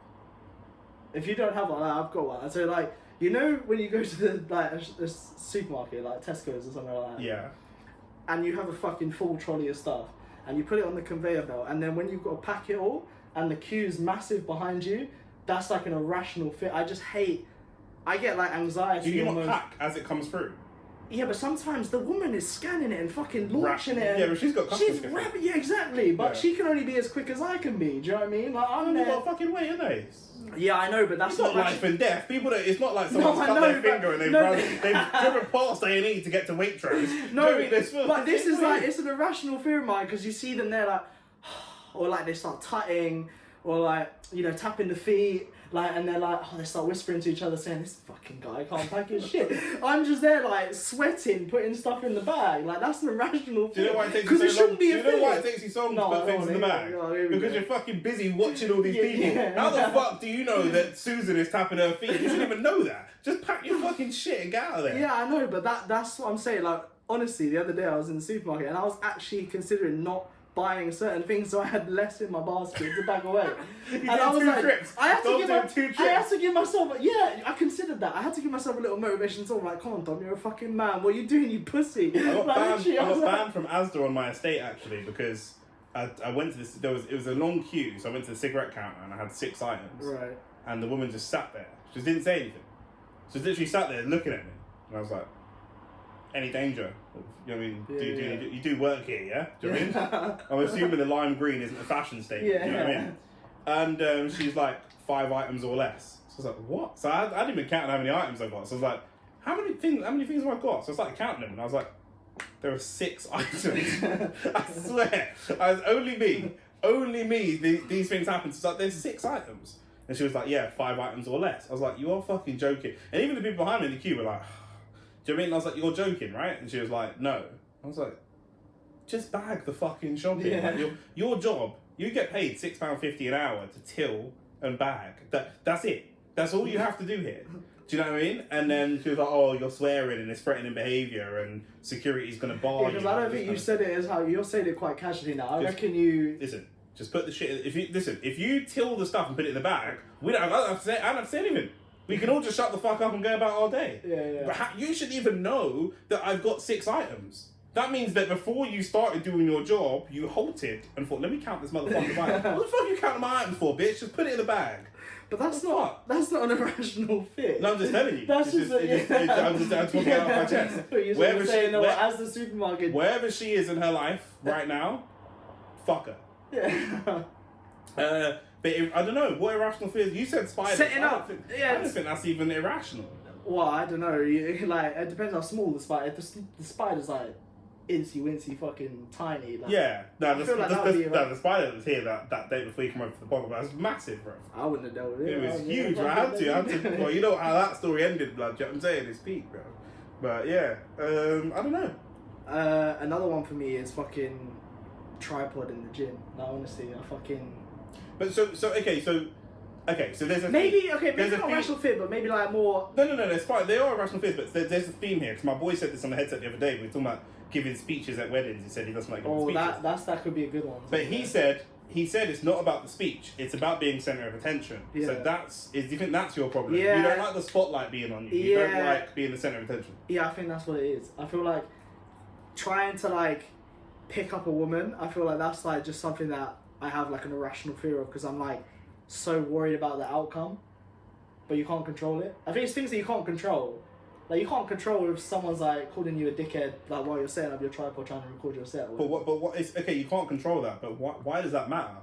If you don't have one, I've got one. So like, you know, when you go to the like a supermarket, like Tesco's or something like that. Yeah. And you have a fucking full trolley of stuff. And you put it on the conveyor belt, and then when you've got to pack it all, and the queue's massive behind you, that's like an irrational fear. I just hate. I get like anxiety. Do you not pack as it comes through? Yeah, but sometimes the woman is scanning it and fucking launching it. Yeah, but she's got customs. She's rapid. Yeah, exactly. But she can only be as quick as I can be. Do you know what I mean? Like I'm there. You've got fucking weight, isn't they? Yeah, I know, but that's it's not life and death. People don't. It's not like someone's cut their finger and they've driven past A&E to get to Waitrose. No, but this is like it's an irrational fear of mine because you see them there like, or like they start tutting, or like tapping the feet. Like, and they're like, they start whispering to each other saying, this fucking guy can't pack his shit. I'm just there, like, sweating, putting stuff in the bag. Like, that's an irrational thing. Do you know why it takes you so long? It shouldn't be a thing. Do you know why it takes you so long to put things in the bag? Because you're fucking busy watching all these people. Yeah. How the fuck do you know that Susan is tapping her feet? You shouldn't even know that. Just pack your fucking shit and get out of there. Yeah, I know, but that's what I'm saying. Like, honestly, the other day I was in the supermarket and I was actually considering not buying certain things, so I had less in my basket to pack away. And I was like, trips. I had to give myself, I considered that. I had to give myself a little motivation to like, come on, Dom, you're a fucking man. What are you doing, you pussy? I got banned from Asda on my estate actually because I went to this. It was a long queue, so I went to the cigarette counter and I had 6 items. Right. And the woman just sat there. She just didn't say anything. She just literally sat there looking at me, and I was like, any danger? You know what I mean? You do work here, yeah? Do you know what I mean? I'm assuming the lime green isn't a fashion statement. Yeah. Do you know what I mean? And she's like 5 items or less. So I was like, what? So I didn't even count how many items I got. So I was like, how many things have I got? So I started counting them, and I was like, there were 6 items. I swear, only me. These things happen. So it's like, there's 6 items. And she was like, yeah, 5 items or less. I was like, you are fucking joking. And even the people behind me in the queue were like, do you know what I mean? I was like, you're joking, right? And she was like, no. I was like, just bag the fucking shopping. Yeah. Like, your job, you get paid £6.50 an hour to till and bag. That's it. That's all you have to do here. Do you know what I mean? And then she was like, oh, you're swearing and it's threatening behaviour and security's going to bar you. Because I don't think you said it as how you're saying it quite casually now. I reckon you... Listen, just put the shit... If you till the stuff and put it in the bag, I don't have to say anything. We can all just shut the fuck up and go about our day. Yeah. But you should even know that I've got 6 items. that means that before you started doing your job, you halted and thought, let me count this motherfucker's items. What the fuck are you counting my items for, bitch? Just put it in the bag. But that's not an irrational fit. No, I'm just telling you. That's I'm just talking out of my chest. Wherever saying, as the supermarket. Wherever she is in her life right now, fuck her. Yeah. But I don't know, what irrational fears? You said spiders. Setting up. I don't think that's even irrational. Well, I don't know. Like, it depends how small the spider. If the spider's like incy wincy fucking tiny. Like, yeah. No, the spider that was here that day before you came over for the podcast was massive, bro. I wouldn't have dealt with it. It was huge. I had to. Well, you know how that story ended, blood. You know what I'm saying? It's peak, bro. But yeah, I don't know. Another one for me is fucking tripod in the gym. Like, honestly, I fucking. But so there's a maybe there's not rational fit, but maybe like more. No, it's fine. They are rational fears, but there's a theme here. Because my boy said this on the headset the other day. We were talking about giving speeches at weddings. He said he doesn't like giving speeches. That could be a good one. But he said it's not about the speech. It's about being center of attention. Yeah. So do you think that's your problem? Yeah. You don't like the spotlight being on you. You don't like being the center of attention. Yeah, I think that's what it is. I feel like trying to like pick up a woman. I feel like that's like just something that I have like an irrational fear of because I'm like so worried about the outcome, but you can't control it. I think it's things that you can't control. Like you can't control if someone's like calling you a dickhead like while you're setting up your tripod trying to record your set. But what is okay? You can't control that, but why does that matter?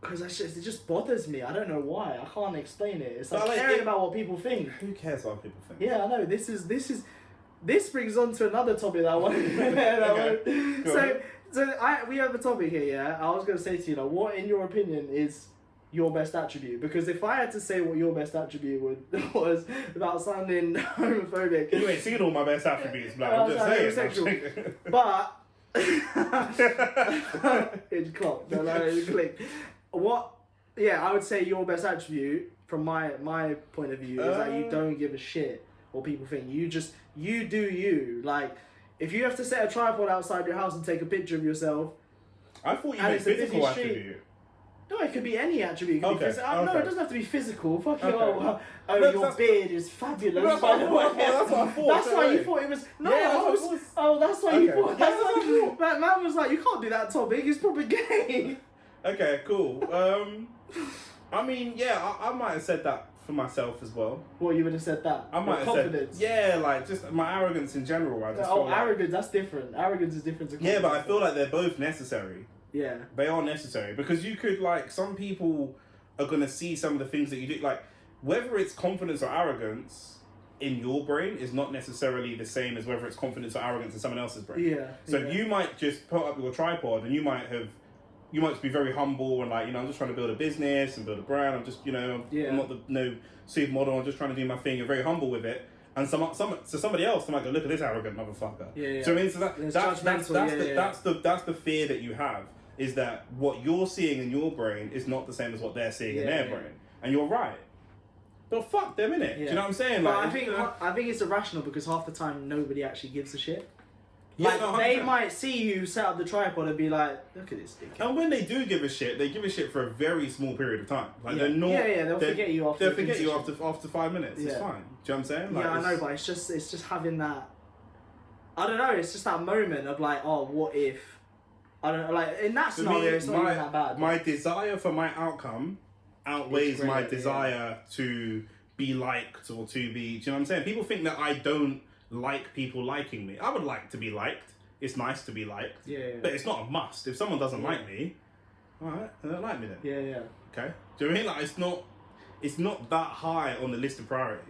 Because it just bothers me. I don't know why. I can't explain it. It's like caring about what people think. Who cares what people think? Yeah, I know. This brings on to another topic that I want. We have a topic here. Yeah, I was gonna say to you, like, what in your opinion is your best attribute? Because if I had to say what your best attribute was without sounding homophobic, you ain't seen all my best attributes, like I'm just saying. But it clocked. It clicked. What? Yeah, I would say your best attribute from my point of view is that you don't give a shit what people think. You do you. Like, if you have to set a tripod outside your house and take a picture of yourself, I thought you meant physical attribute. No, it could be any attribute. It could be physical. No, it doesn't have to be physical. Fuck you. No, your beard is fabulous. That's what I thought. That's why you thought it was. No, yeah, that's why you thought. That man was like, you can't do that topic. It's probably gay. Okay, cool. I mean, yeah, I might have said that for myself as well. Well, you would have said that. I might have confidence. Yeah, like just my arrogance in general. I just arrogance. That's different. Arrogance is different to confidence. Yeah, but I feel like they're both necessary. Yeah. They are necessary because you could like some people are gonna see some of the things that you do, like whether it's confidence or arrogance in your brain is not necessarily the same as whether it's confidence or arrogance in someone else's brain. Yeah. So you might just put up your tripod and you might be very humble and like, you know, I'm just trying to build a business and build a brand. I'm just, you know, I'm not the supermodel. I'm just trying to do my thing. You're very humble with it. And somebody else, they might go, look at this arrogant motherfucker. Yeah. So I mean, that's the fear that you have, is that what you're seeing in your brain is not the same as what they're seeing in their brain. And you're right. But fuck them, innit? Do you know what I'm saying? But like, I think it's irrational because half the time nobody actually gives a shit. Yeah, like, they might see you set up the tripod and be like, look at this dickhead. And when they do give a shit, they give a shit for a very small period of time. Like they're not. They'll forget you after. They'll forget you after 5 minutes. It's fine. Do you know what I'm saying? Like, I know, but it's just having that. I don't know. It's just that moment of like, oh, what if? I don't know. Like in that scenario, it's not even that bad. My desire for my outcome outweighs my desire to be liked or to be. Do you know what I'm saying? People think that I don't like people liking me. I would like to be liked. It's nice to be liked. Yeah. But it's not a must. If someone doesn't like me, alright, they don't like me then. Yeah. Okay? Do you know what I mean? Like it's not that high on the list of priorities.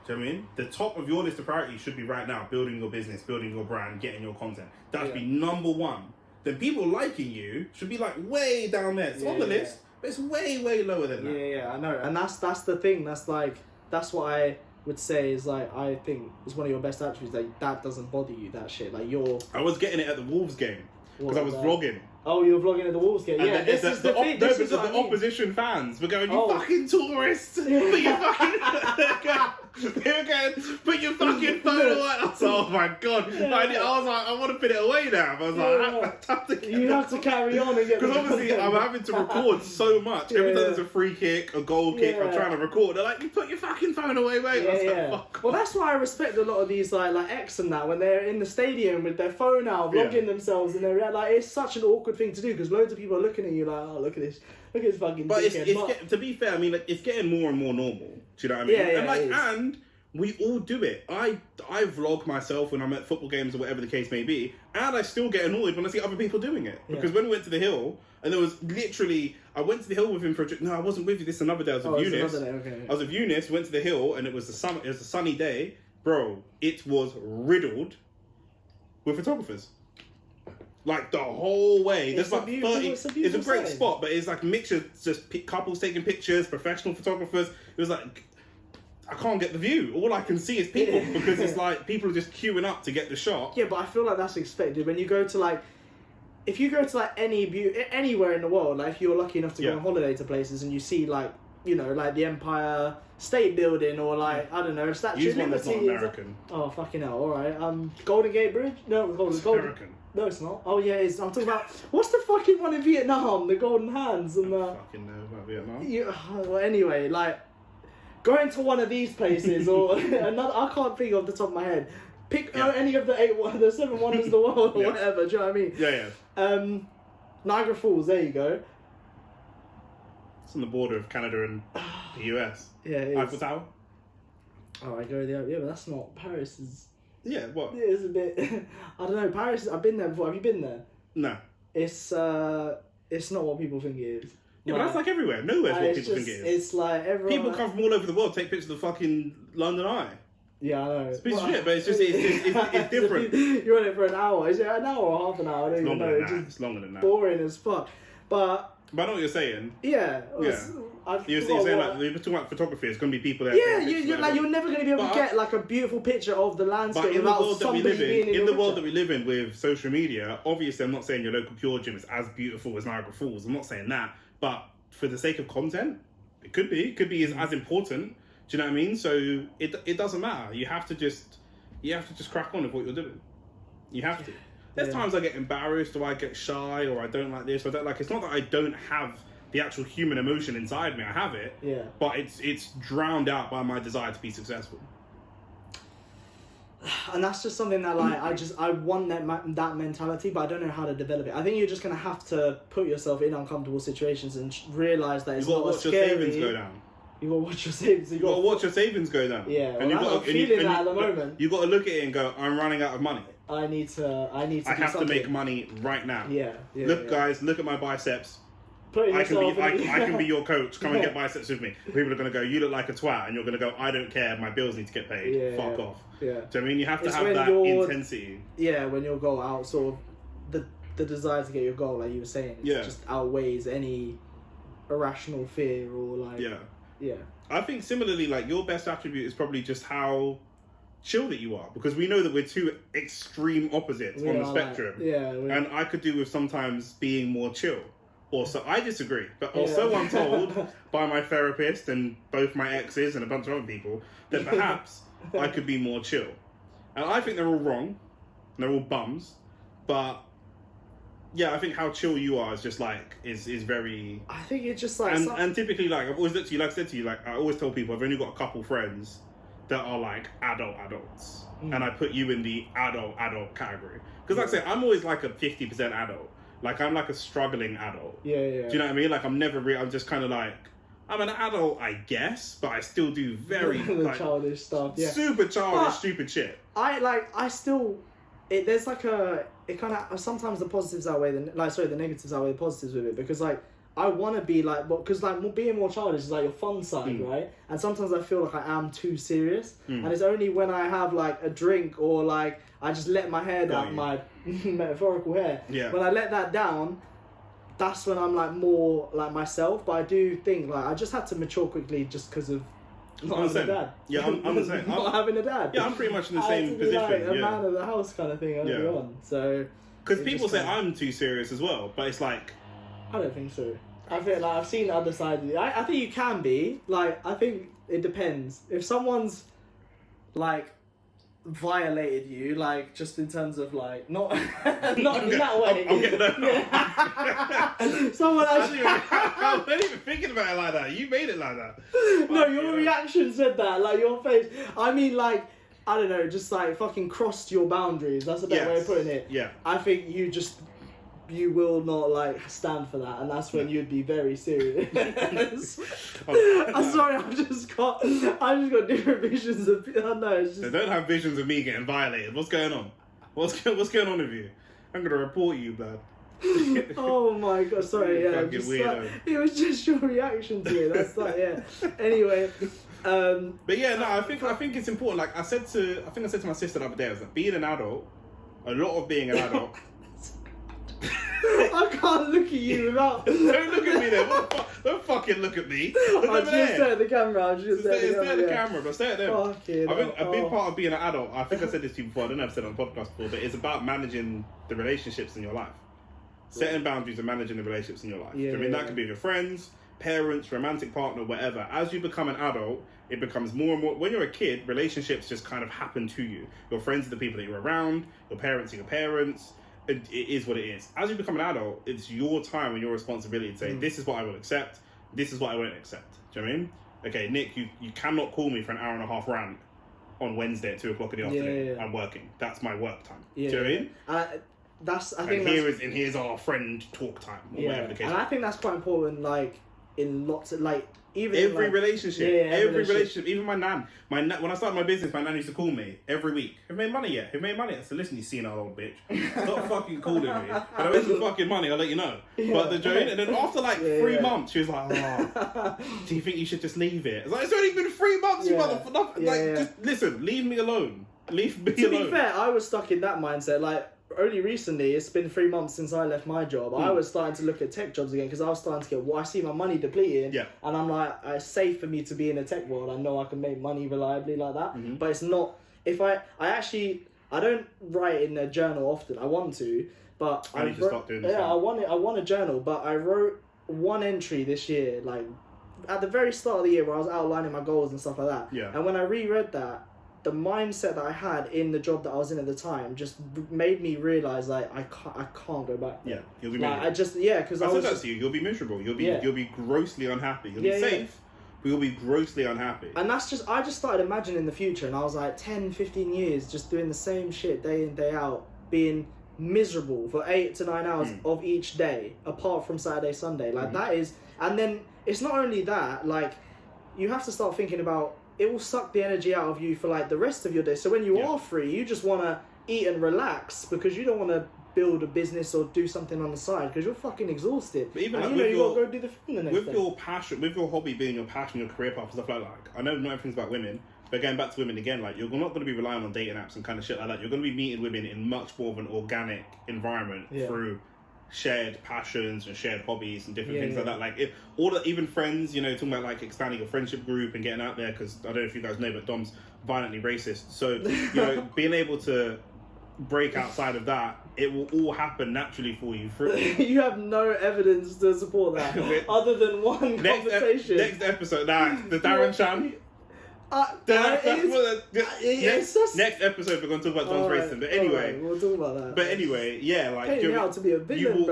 Do you know what I mean? The top of your list of priorities should be right now building your business, building your brand, getting your content. That should be number one. Then people liking you should be like way down there. It's on the list, but it's way, way lower than that. Yeah, I know. And that's the thing. That's what I would say is like, I think is one of your best attributes, that doesn't bother you, that shit. Like I was getting it at the Wolves game because I was vlogging. Oh, you were vlogging at the Wolves game. And this is the thing. The opposition fans were going, you fucking tourists. But you fucking Again, put your fucking phone away. I was like, oh my god. I was like, I want to put it away now. But I was like, I have to you have to carry on and get. Because obviously I'm having to record so much. Every time there's a free kick, a goal kick, I'm trying to record. They're like, you put your fucking phone away, mate. I was like, fuck. Well, that's why I respect a lot of these like X and that when they're in the stadium with their phone out, vlogging themselves, and they're like, it's such an awkward thing to do because loads of people are looking at you like, oh, look at this fucking. But to be fair, I mean, like, it's getting more and more normal. Do you know what I mean? And we all do it. I vlog myself when I'm at football games or whatever the case may be, and I still get annoyed when I see other people doing it. Because when we went to the Hill, and there was literally, I went to the Hill with him for a trip. No, I wasn't with you. This is another day. I was with Eunice. I was with Eunice. Went to the Hill, and it was a sunny day, bro. It was riddled with photographers. Like the whole way. There's like 30. It's a great spot, but it's like mixtures, just couples taking pictures, professional photographers. It was like, I can't get the view. All I can see is people because it's like people are just queuing up to get the shot. Yeah, but I feel like that's expected when you go to like, if you go to like anywhere in the world, like if you're lucky enough to go on holiday to places and you see like, you know, like the Empire State Building or like, I don't know, a Statue of Liberty. Use one that's not American. Oh, fucking hell, alright. Golden Gate Bridge? No, it's American. No, it's not. Oh, yeah, it is. I'm talking about, what's the fucking one in Vietnam? The Golden Hands and the... fucking know about Vietnam. Well, anyway, like, going to one of these places or another, I can't think off the top of my head. Pick any of the 7 wonders of the world or whatever, do you know what I mean? Yeah. Niagara Falls, there you go. It's on the border of Canada and the US. Yeah, it is. Eiffel Tower? Oh, I go there. Yeah, but that's not... Paris is... Yeah, what? It's a bit... I don't know, Paris... I've been there before. Have you been there? No. It's not what people think it is. Yeah, but that's like everywhere. Nowhere's what people think it is. It's like everyone... People come from all over the world, take pictures of the fucking London Eye. Yeah, I know. It's a piece of shit, but it's just it's different. You're on it for an hour. Is it an hour or half an hour? I don't even know. It's longer than that. Boring as fuck. But I know what you're saying. Yeah. You're saying like we're talking about photography. It's going to be people there. Yeah, you're never going to be able to get like a beautiful picture of the landscape without somebody being in the world that we live in with social media. Obviously, I'm not saying your local Pure Gym is as beautiful as Niagara Falls. I'm not saying that, but for the sake of content, it could be as important. Do you know what I mean? So it doesn't matter. You have to just crack on with what you're doing. You have to. There's times I get embarrassed or I get shy or I don't like this or I don't like. It's not that I don't have the actual human emotion inside me. I have it. Yeah. But it's drowned out by my desire to be successful. And that's just something that like I want that mentality, but I don't know how to develop it. I think you're just gonna have to put yourself in uncomfortable situations and realize that it's not as scary. Your savings go down. You gotta watch your savings. You gotta watch your savings go down. Yeah, and I'm feeling that at the moment. You gotta look at it and go, I'm running out of money. I need to. I have to make money right now. Yeah. Look, guys, look at my biceps. I can be your coach. Come and get biceps with me. People are gonna go, you look like a twat, and you're gonna go, I don't care. My bills need to get paid. Yeah, Fuck off. Yeah. So I mean, you have to have that intensity. Yeah, when your goal out, sort of the desire to get your goal, like you were saying, just outweighs any irrational fear or like. Yeah. Yeah. I think similarly, like your best attribute is probably just how chill that you are, because we know that we're two extreme opposites on the spectrum. And I could do with sometimes being more chill. Also, I disagree, but also I'm told by my therapist and both my exes and a bunch of other people that perhaps I could be more chill. And I think they're all wrong. They're all bums. But yeah, I think how chill you are is just like is very. I think it's just like and typically like I've always looked at you, like I said to you, like I always tell people I've only got a couple friends that are like adults, and I put you in the adult category because like I say, I'm always like a 50% adult. Like I'm like a struggling adult. Yeah. Do you know what I mean? Like I'm never I'm just kind of like I'm an adult, I guess, but I still do very like, childish stuff. Yeah. Super childish, stupid shit. There's like it kind of sometimes the positives outweigh the negatives outweigh the positives with it, because like I want to be like, because like being more childish is like your fun side, right? And sometimes I feel like I am too serious, and it's only when I have like a drink or like I just let my hair down, my metaphorical hair. Yeah. When I let that down, that's when I'm like more like myself. But I do think like I just had to mature quickly just because of not having a dad. Yeah, I'm the same. Not having a dad. Yeah, I'm pretty much in the same position. Like a man of the house kind of thing early on. So because people say I'm too serious as well, but it's like I don't think so. I feel like I've seen the other side of it. I think you can be. Like I think it depends. If someone's like violated you, like just in terms of like not not in that way. I'm getting that. Yeah. Someone actually. I wasn't even thinking about it like that. You made it like that. No, your reaction said that. Like your face. I mean, like I don't know, just like fucking crossed your boundaries. That's a better way of putting it. Yeah. I think you will not like stand for that, and that's when you'd be very serious. I'm sorry, I've just got different visions of. No, it's just. They don't have visions of me getting violated. What's going on? What's going on with you? I'm gonna report you, blood. Oh my god! Sorry, yeah. Fucking weirdo. It was just your reaction to it. That's like, yeah. Anyway. But yeah, no, I think it's important. Like I said to my sister the other day, I was like, being an adult, a lot of being an adult. I can't look at you without. Don't look at me there. Don't fucking look at me. I just stare at the camera. Stay at the camera, but stay at them. Fucking I think a big part of being an adult, I think I said this to you before, I don't know if I've said it on the podcast before, but it's about managing the relationships in your life. Setting boundaries and managing the relationships in your life. Yeah, I mean, that could be with your friends, parents, romantic partner, whatever. As you become an adult, it becomes more and more. When you're a kid, relationships just kind of happen to you. Your friends are the people that you're around, your parents are your parents. It is what it is. As you become an adult, it's your time and your responsibility to say, this is what I will accept, this is what I won't accept. Do you know what I mean? Okay, Nick, you cannot call me for an hour and a half rant on Wednesday at 2 o'clock in the afternoon. Yeah. I'm working. That's my work time. Yeah. Do you know what I mean? Here's our friend talk time, or whatever the case. And I think that's quite important, like in lots of like even every in, like, relationship, every relationship. Even my nan, when I started my business, my nan used to call me every week. Have you made money yet? Have you made money yet? So listen, you senile old bitch, stop fucking calling me. When I make some fucking money, I'll let you know. Yeah. But the joke, and then after like 3 months, she was like, "Oh, do you think you should just leave it?" It's like, it's only been 3 months, you motherfucker. Just listen, leave me alone. Leave me alone. To be fair, I was stuck in that mindset. Like only recently, it's been 3 months since I left my job. I was starting to look at tech jobs again because I was starting to get. Well, I see my money depleting, and I'm like, it's safe for me to be in a tech world. I know I can make money reliably like that, but it's not. If I don't write in a journal often. I want to, but I need to start doing this. Yeah, I want a journal, but I wrote one entry this year, like at the very start of the year, where I was outlining my goals and stuff like that. Yeah. And when I reread that, the mindset that I had in the job that I was in at the time just made me realise like I can't go back there. Yeah, you'll be like, miserable. because I said was that to you. You'll be miserable. You'll be grossly unhappy. You'll be safe, but you'll be grossly unhappy. And I just started imagining the future, and I was like 10, 15 years just doing the same shit day in, day out, being miserable for 8 to 9 hours of each day, apart from Saturday, Sunday. Like that is, and then it's not only that, like you have to start thinking about, it will suck the energy out of you for like the rest of your day. So when you are free, you just want to eat and relax because you don't want to build a business or do something on the side because you're fucking exhausted. But even and you got to go do the thing the next day. With your passion, with your hobby being your passion, your career path and stuff like that. I know not everything's about women, but going back to women again, like you're not going to be relying on dating apps and kind of shit like that. You're going to be meeting women in much more of an organic environment through shared passions and shared hobbies and different things like that. Like even friends, talking about like expanding your friendship group and getting out there, because I don't know if you guys know, but Dom's violently racist. So being able to break outside of that, it will all happen naturally for you. You have no evidence to support that other than one conversation. Next episode, the Darren Chan. Next episode we're going to talk about Dom's racism. But anyway, we'll talk about that. But anyway, like you're out to be a villain,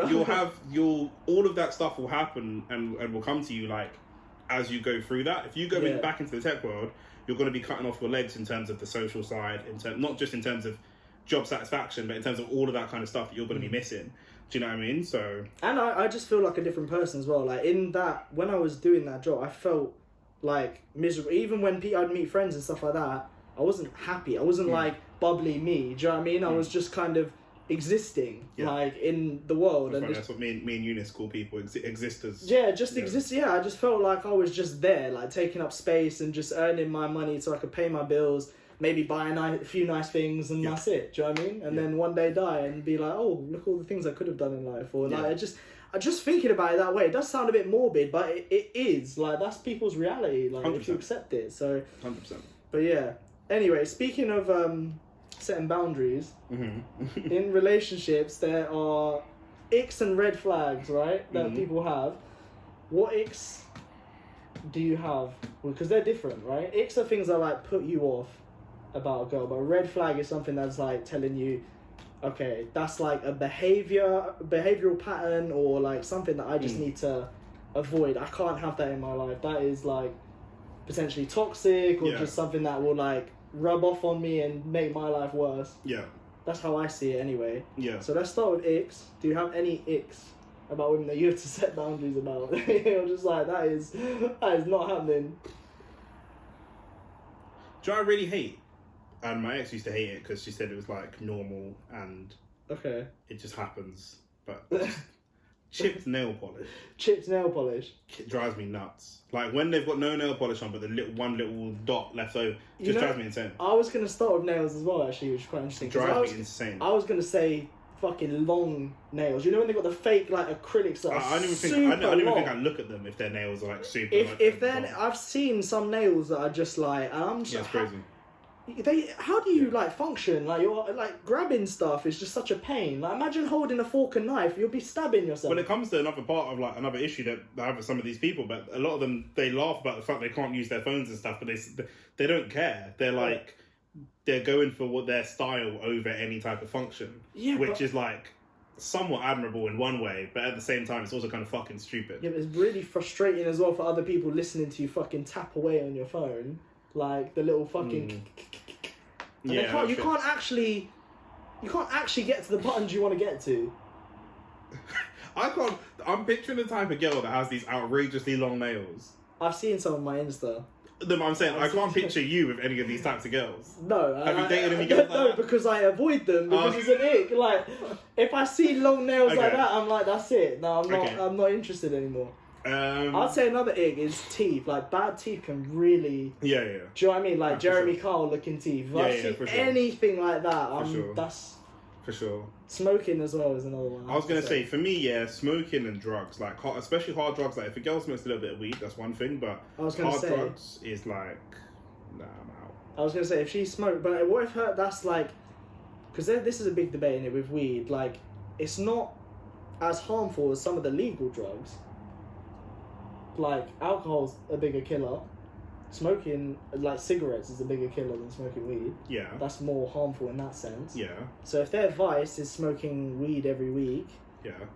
all of that stuff will happen and will come to you like as you go through that. If you go back into the tech world, you're going to be cutting off your legs in terms of the social side, not just in terms of job satisfaction, but in terms of all of that kind of stuff that you're going to be missing. Do you know what I mean? So, and I just feel like a different person as well. Like in that, when I was doing that job, I felt like miserable. Even when I'd meet friends and stuff like that, I wasn't happy. I wasn't like bubbly me. Do you know what I mean? I was just kind of existing like in the world. That's what me and Eunice call people, existers. Yeah, just exist. Yeah, I just felt like I was just there, like taking up space and just earning my money so I could pay my bills, maybe buy a few nice things, and that's it. Do you know what I mean? And then one day die and be like, oh, look all the things I could have done in life. Or like I just thinking about it that way. It does sound a bit morbid, but it is like that's people's reality. Like 100%. If you accept it, so 100%. But yeah. Anyway, speaking of setting boundaries in relationships, there are icks and red flags, right? That people have. What icks do you have? Because they're different, right? Icks are things that like put you off. about a girl, but a red flag is something that's like telling you, okay, that's like a behavioral pattern, or like something that I just need to avoid. I can't have that in my life. That is like potentially toxic, or just something that will like rub off on me and make my life worse. Yeah. That's how I see it anyway. Yeah. So let's start with icks. Do you have any icks about women that you have to set boundaries about? You're just like, that is not happening. Do you know what I really hate? And my ex used to hate it because she said it was like normal and it just happens. But chipped nail polish. Chipped nail polish? It drives me nuts. Like when they've got no nail polish on but the one little dot left over, just drives me insane. I was going to start with nails as well, actually, which is quite interesting. It drives me insane. I was going to say fucking long nails. You know when they got the fake like acrylics that are super long? I don't even think I look at them if their nails are like super long. I've seen some nails that are just like, and I'm just it's crazy. How do you like function? Like you're like grabbing stuff is just such a pain. Like imagine holding a fork and knife, you'll be stabbing yourself. Well, it comes to another part of like another issue that I have with some of these people, but a lot of them, they laugh about the fact they can't use their phones and stuff, but they don't care. They're like they're going for what their style over any type of function, which is like somewhat admirable in one way, but at the same time it's also kind of fucking stupid. Yeah, but it's really frustrating as well for other people listening to you fucking tap away on your phone. Like the little fucking you can't actually get to the buttons you want to get to. I'm picturing the type of girl that has these outrageously long nails. I've seen some on my Insta. No, I'm saying I can't picture you with any of these types of girls. No. Have you dated any girls like that? No, because I avoid them because it's an ick. Like if I see long nails like that, I'm like, that's it. No, I'm not interested anymore. I'd say another ick is teeth. Like bad teeth can really. Yeah. Do you know what I mean? Like Jeremy Kyle looking teeth. If I see anything like that, that's for sure. Smoking as well is another one. I was gonna say for me, smoking and drugs, like especially hard drugs. Like if a girl smokes a little bit of weed, that's one thing. But hard drugs is like, nah, I'm out. I was gonna say if she smoked, but what if that's like, because this is a big debate in it with weed. Like it's not as harmful as some of the legal drugs. Like alcohol's a bigger killer. Smoking, like cigarettes, is a bigger killer than smoking weed. Yeah. That's more harmful in that sense. Yeah. So if their vice is smoking weed every week,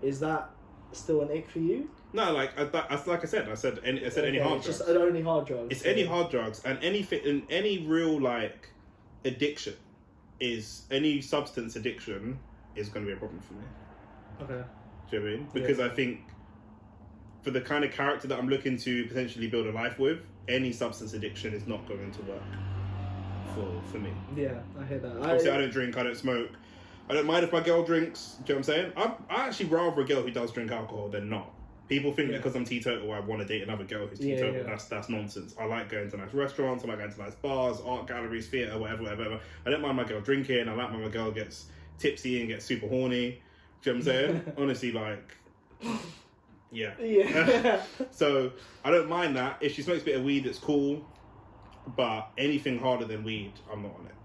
is that still an ick for you? No, like I said any hard drugs. It's just only hard drugs. It's any hard drugs and any real like addiction any substance addiction is going to be a problem for me. Okay. Do you know what I mean? Because I think for the kind of character that I'm looking to potentially build a life with, any substance addiction is not going to work for me. Yeah, I hear that. Obviously, I don't drink, I don't smoke. I don't mind if my girl drinks. Do you know what I'm saying? I actually rather a girl who does drink alcohol than not. People think because I'm teetotal, I want to date another girl who's teetotal. Yeah. That's nonsense. I like going to nice restaurants. I like going to nice bars, art galleries, theatre, whatever. I don't mind my girl drinking. I like when my girl gets tipsy and gets super horny. Do you know what I'm saying? Honestly, like... Yeah. So I don't mind that. If she smokes a bit of weed, it's cool. But anything harder than weed, I'm not on it.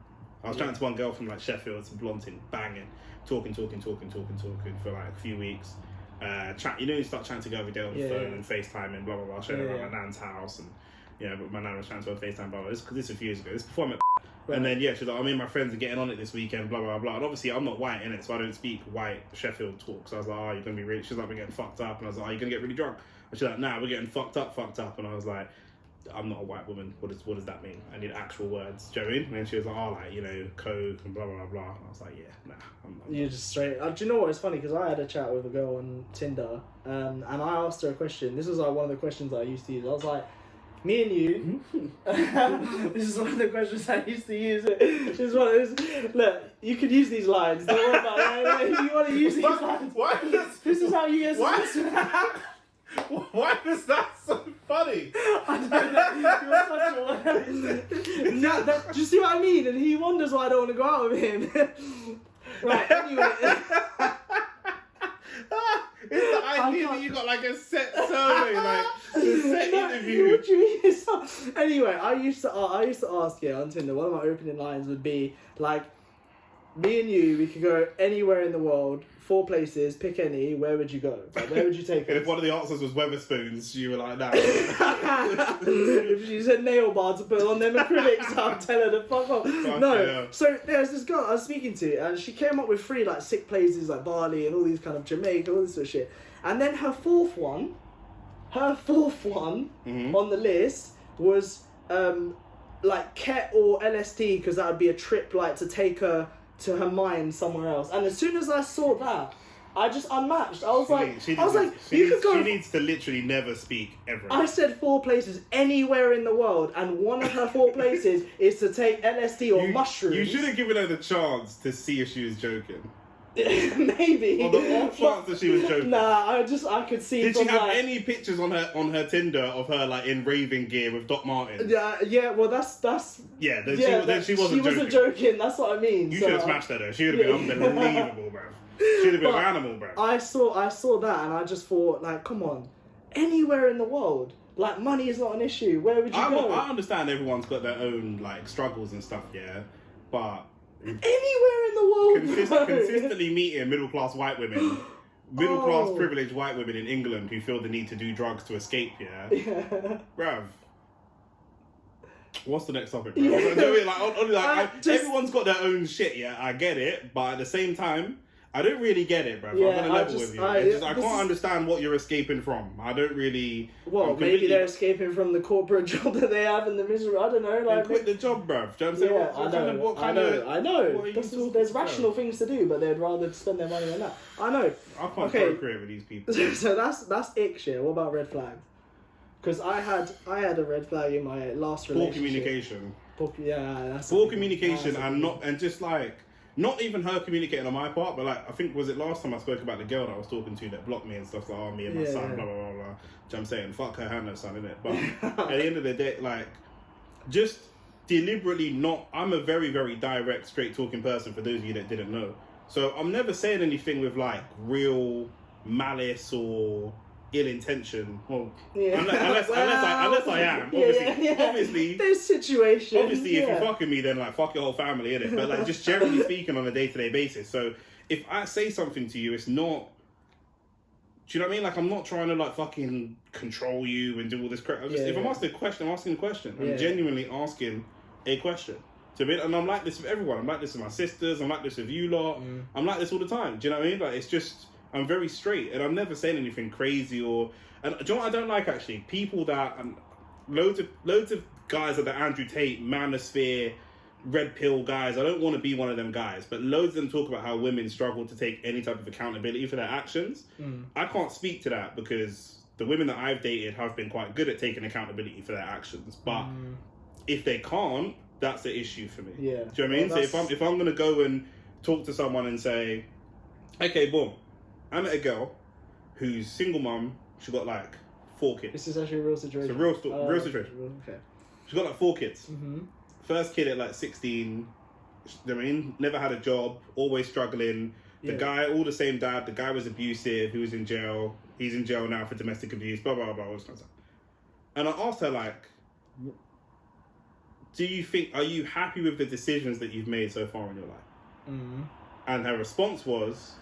I was chatting to one girl from like Sheffield, some blonde, banging, talking for like a few weeks. You start chatting together every day on the phone and FaceTime and blah blah blah. Showing around my nan's house and but my nan was trying to FaceTime blah blah. This is a few years ago. This is before I met. Right. And then she's like, I mean, my friends are getting on it this weekend, blah blah blah. And obviously, I'm not white in it, so I don't speak white Sheffield talk. So I was like, oh, you're gonna be really. She's like, we're getting fucked up, and I was like, oh, you're gonna get really drunk. And she's like, nah, we're getting fucked up. And I was like, I'm not a white woman. What does that mean? I need actual words. Do you know what I mean? And then she was like, oh, like coke and blah blah blah. And I was like, yeah, nah. I'm You're just straight. Do you know what? It's funny because I had a chat with a girl on Tinder, and I asked her a question. This was like one of the questions I used to use. I was like, me and you. This is one of the questions I used to use. This is one of those. Look, you could use these lines. Don't worry about it. If you want to use these lines. Why? This is how you get. Why is that so funny? I don't know. You're such a... Do you see what I mean? And he wonders why I don't want to go out with him. Right. Anyway. It's the idea that you got like a set survey, like a set interview. What do you mean? Anyway, I used to ask on Tinder. One of my opening lines would be like, me and you, we could go anywhere in the world, 4 places, pick any. Where would you go? Like, where would you take And us? if one of the answers was Weatherspoons, you were like, nah. If she said nail bar to put on them acrylics, I'll tell her to fuck off. No. Yeah. So there's this girl I was speaking to, and she came up with 3 like sick places like Bali and all these kind of Jamaica, all this sort of shit. And then her fourth one Mm-hmm. on the list was like Ket or LSD, because that would be a trip like to take her to her mind somewhere else. And as soon as I saw that, I just unmatched. I was like, you could go. She needs to literally never speak ever. I said 4 places anywhere in the world, and one of her 4 places is to take LSD or mushrooms. You should have given her the chance to see if she was joking. Maybe. Or the off chance that she was joking. Nah, I could see. Did she have like, any pictures on her Tinder of her like in raving gear with Doc Martens? Yeah. Well, that's. Yeah. Then she wasn't joking. That's what I mean. You should have smashed her though. She would have been unbelievable, bro. She'd have been an animal, bro. I saw that, and I just thought, like, come on, anywhere in the world. Like, money is not an issue. Where would you go? I understand everyone's got their own like struggles and stuff, yeah, but anywhere in the world, consistently meeting middle-class white women, middle-class privileged white women in England who feel the need to do drugs to escape, yeah. Bruv. What's the next topic, bro? Yeah. Everyone's got their own shit, yeah, I get it, but at the same time, I don't really get it, bro. Yeah, I'm gonna level with you. I can't understand what you're escaping from. I don't really. Well, maybe they're escaping from the corporate job that they have in the misery. I don't know. Like, quit the job, bro. Do you know what I'm saying? I know. There's rational things to do, but they'd rather spend their money on that. I know. I can't procreate with these people. So that's ick shit. What about red flags? Because I had a red flag in my last relationship. Poor communication. Poor communication, and just like. Not even her communicating on my part, but like, I think, was it last time I spoke about the girl that I was talking to that blocked me and stuff, like, oh, me and my son, blah, blah, blah, blah. Do you know what I'm saying? Fuck her, had no son, innit? But at the end of the day, like, just deliberately not, I'm a very, very direct, straight talking person for those of you that didn't know. So I'm never saying anything with like real malice or ill intention. Well, unless I am. Obviously. There's situations. Obviously, if you're fucking me, then like fuck your whole family, innit? But like just generally speaking on a day-to-day basis. So if I say something to you, it's not. Do you know what I mean? Like I'm not trying to like fucking control you and do all this crap. If I'm asking a question, I'm asking a question. I'm genuinely asking a question. So, and I'm like this with everyone. I'm like this with my sisters. I'm like this with you lot. I'm like this all the time. Do you know what I mean? Like it's just. I'm very straight, and I'm never saying anything crazy or. And do you know what I don't like actually? People that loads of guys at the Andrew Tate, Manosphere, Red Pill guys. I don't want to be one of them guys, but loads of them talk about how women struggle to take any type of accountability for their actions. I can't speak to that because the women that I've dated have been quite good at taking accountability for their actions. But if they can't, that's the issue for me. Yeah. Do you know what I mean? So if I'm gonna go and talk to someone and say, okay, boom. I met a girl who's single mum. She got like 4 kids. This is actually a real situation. It's a real situation. Okay. She got like 4 kids. First kid at like 16. I mean, never had a job. Always struggling. The guy, all the same dad. The guy was abusive. He was in jail. He's in jail now for domestic abuse. Blah blah blah. All this kind of stuff. And I asked her like, are you happy with the decisions that you've made so far in your life? And her response was,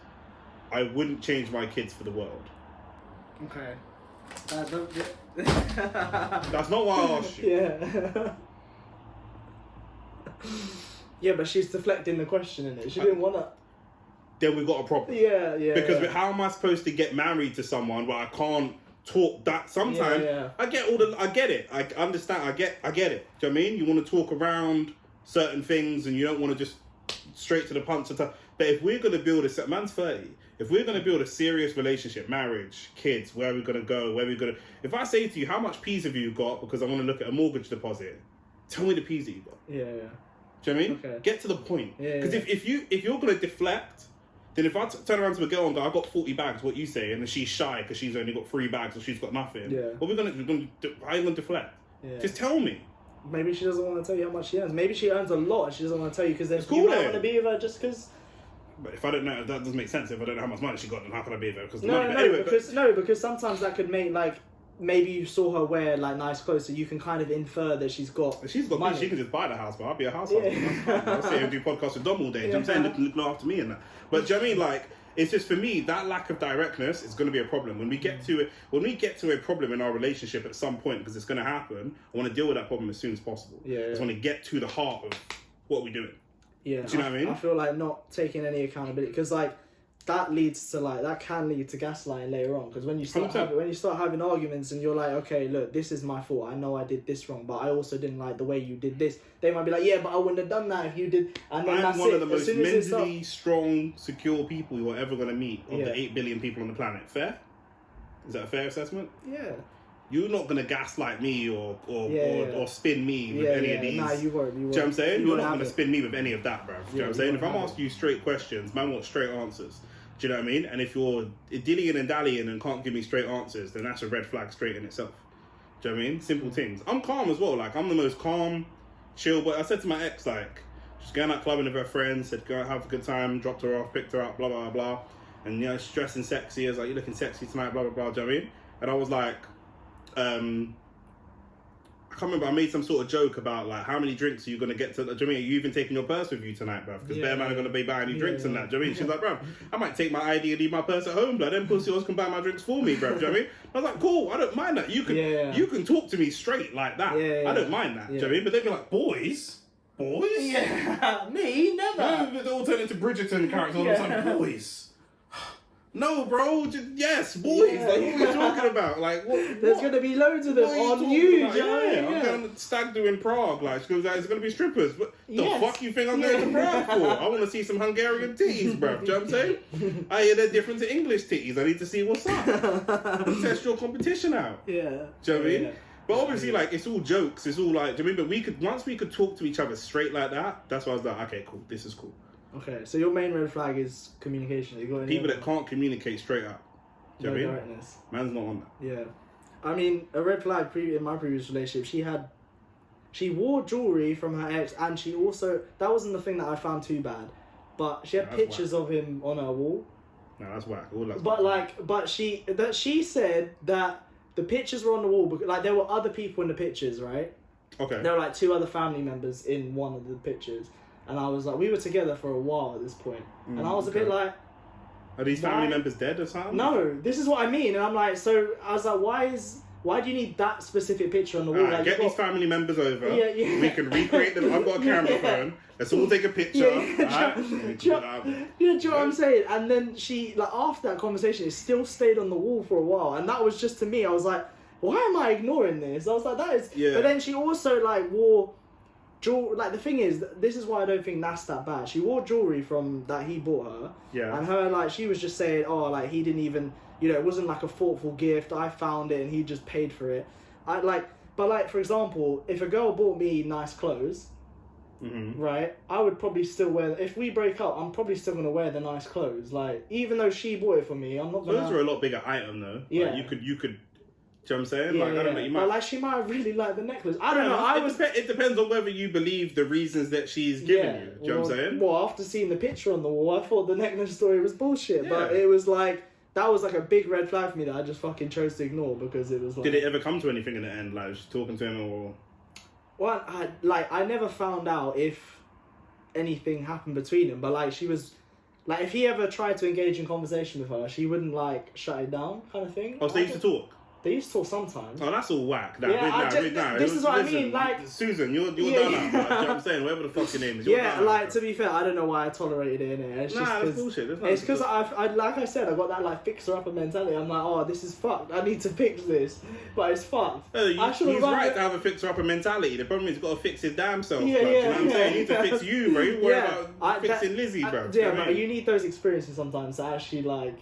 I wouldn't change my kids for the world. Okay. That's not why I asked you. Yeah. Yeah, but she's deflecting the question, innit? She didn't want to. Then we've got a problem. Yeah. Because how am I supposed to get married to someone where I can't talk that? Sometimes I get it. I understand. I get it. Do you know what I mean? You want to talk around certain things and you don't want to just straight to the punch. But if we're going to build man's 30. If we're going to build a serious relationship, marriage, kids, where are we going to go? If I say to you, how much peas have you got? Because I want to look at a mortgage deposit. Tell me the peas that you got. Yeah. Do you know what I mean? Okay. Get to the point. Because if you're going to deflect, then if I turn around to a girl and go, I got 40 bags, what you say, and then she's shy because she's only got 3 bags or she's got nothing. Yeah. What how are you going to deflect? Yeah. Just tell me. Maybe she doesn't want to tell you how much she earns. Maybe she earns a lot and she doesn't want to tell you because then cool, you might want to be with her just because. But if I don't know, that doesn't make sense. If I don't know how much money she got, then how can I be there? Because because sometimes that could make like maybe you saw her wear like nice clothes, so you can kind of infer that she's got money. She can just buy the house, but I'll be a house husband. I'll sit and do podcasts with Dom all day. Do you know what I'm saying? Look after me and that. But do you know what I mean? Like, it's just, for me, that lack of directness is going to be a problem. When we get to a problem in our relationship at some point, because it's going to happen, I want to deal with that problem as soon as possible. Yeah. I just want to get to the heart of what we're doing. Yeah. Do you know what I mean? I feel like not taking any accountability, because like that can lead to gaslighting later on. Because when you start having arguments and you're like, okay, look, this is my fault. I know I did this wrong, but I also didn't like the way you did this. They might be like, yeah, but I wouldn't have done that if you did. And then I'm one of the most mentally strong, secure people you're ever going to meet of the 8 billion people on the planet. Fair? Is that a fair assessment? Yeah. You're not gonna gaslight me or spin me with any of these. Nah, you won't. Do you know what I'm saying? You're not gonna spin me with any of that, bro. Do you know what I'm saying? If I'm asking you straight questions, man wants straight answers. Do you know what I mean? And if you're dillying and dallying and can't give me straight answers, then that's a red flag straight in itself. Do you know what I mean? Simple things. I'm calm as well. Like, I'm the most calm, chill. But I said to my ex, like, she's going out clubbing with her friends, said go out, have a good time, dropped her off, picked her up, blah, blah, blah. And, you know, she's dressing sexy. I was like, you're looking sexy tonight, blah, blah, blah. Do you know what I mean? And I was like, I can't remember, I made some sort of joke about like how many drinks are you going to get to, do you know what I mean? Are you even taking your purse with you tonight, bruv? Because bare man are going to be buying you drinks and that, do you know what I mean? She's like, bruv, I might take my ID and leave my purse at home, blood, then pussy can buy my drinks for me, bruv, do you know what I mean? I was like, cool, I don't mind that. You can talk to me straight like that. I don't mind that, do you know what I mean? But they'd be like, boys? Yeah, me, never. They all turn into Bridgerton characters all the time, boys. No, bro. Yes, boys. Yeah. Like, what are we talking about? Like, what? There's going to be loads of them on you, Joe. I'm going to stag do in Prague. Like, she goes, it's going to be strippers. What the fuck you think I'm going to Prague for? I want to see some Hungarian titties, bro. Do you know what I'm saying? I hear they're different to English titties. I need to see what's up. Test your competition out. Yeah. Do you know what I mean? But obviously, like, it's all jokes. It's all like, do you mean? But once we could talk to each other straight like that, that's why I was like, okay, cool. This is cool. Okay, so your main red flag is communication. People that can't communicate straight up. Do you know what I mean? Directness. Man's not on that. Yeah. I mean, a red flag in my previous relationship, she wore jewellery from her ex, and she also, that wasn't the thing that I found too bad, but she had pictures of him on her wall. No, that's whack. All that's but whack. like, she said that the pictures were on the wall because like there were other people in the pictures, right? Okay. There were like 2 other family members in one of the pictures. And I was like, we were together for a while at this point. And I was a bit like... Are these family members dead or something? No, this is what I mean. And I'm like, so I was like, why do you need that specific picture on the wall? Right, like, get these family members over. Yeah. We can recreate them. I've got a camera phone. Let's all take a picture. Do you know what I'm saying? And then she, like, after that conversation, it still stayed on the wall for a while. And that was just, to me, I was like, why am I ignoring this? I was like, that is... Yeah. But then she also, like, wore... Like, the thing is, this is why I don't think that's that bad. She wore jewellery from that he bought her. Yeah. And her, like, she was just saying, oh, like, he didn't even, you know, it wasn't like a thoughtful gift. I found it and he just paid for it. But like, for example, if a girl bought me nice clothes, right, I would probably still wear, if we break up, I'm probably still going to wear the nice clothes. Like, even though she bought it for me, I'm not going to... Those are a lot bigger item, though. Yeah. Like, you could do you know what I'm saying? Yeah, like, I don't know, you might... But, like, she might have really liked the necklace. I don't know. It depends on whether you believe the reasons that she's giving you. Do you know what I'm saying? Well, after seeing the picture on the wall, I thought the necklace story was bullshit. Yeah. But it was like... That was like a big red flag for me that I just fucking chose to ignore because it was like... Did it ever come to anything in the end? Like, just talking to him or... Well, I never found out if anything happened between them. But, like, she was... Like, if he ever tried to engage in conversation with her, she wouldn't, like, shut it down kind of thing. Oh, so they used to talk? They used to talk sometimes. Oh, that's all whack. This is what I mean. Like, Susan, you're done now. Like, you know what I'm saying? Whatever the fuck your name is. To be fair, I don't know why I tolerated it, innit? It's that's bullshit. It's because like I said, I got that like fixer-upper mentality. I'm like, oh, this is fucked. I need to fix this, but it's fucked. He's right to have a fixer-upper mentality. The problem is he's got to fix his damn self. Yeah, bro. Do you know what I'm saying? You need to fix you, bro. You worry about fixing Lizzie, bro. Yeah, but you need those experiences sometimes to actually like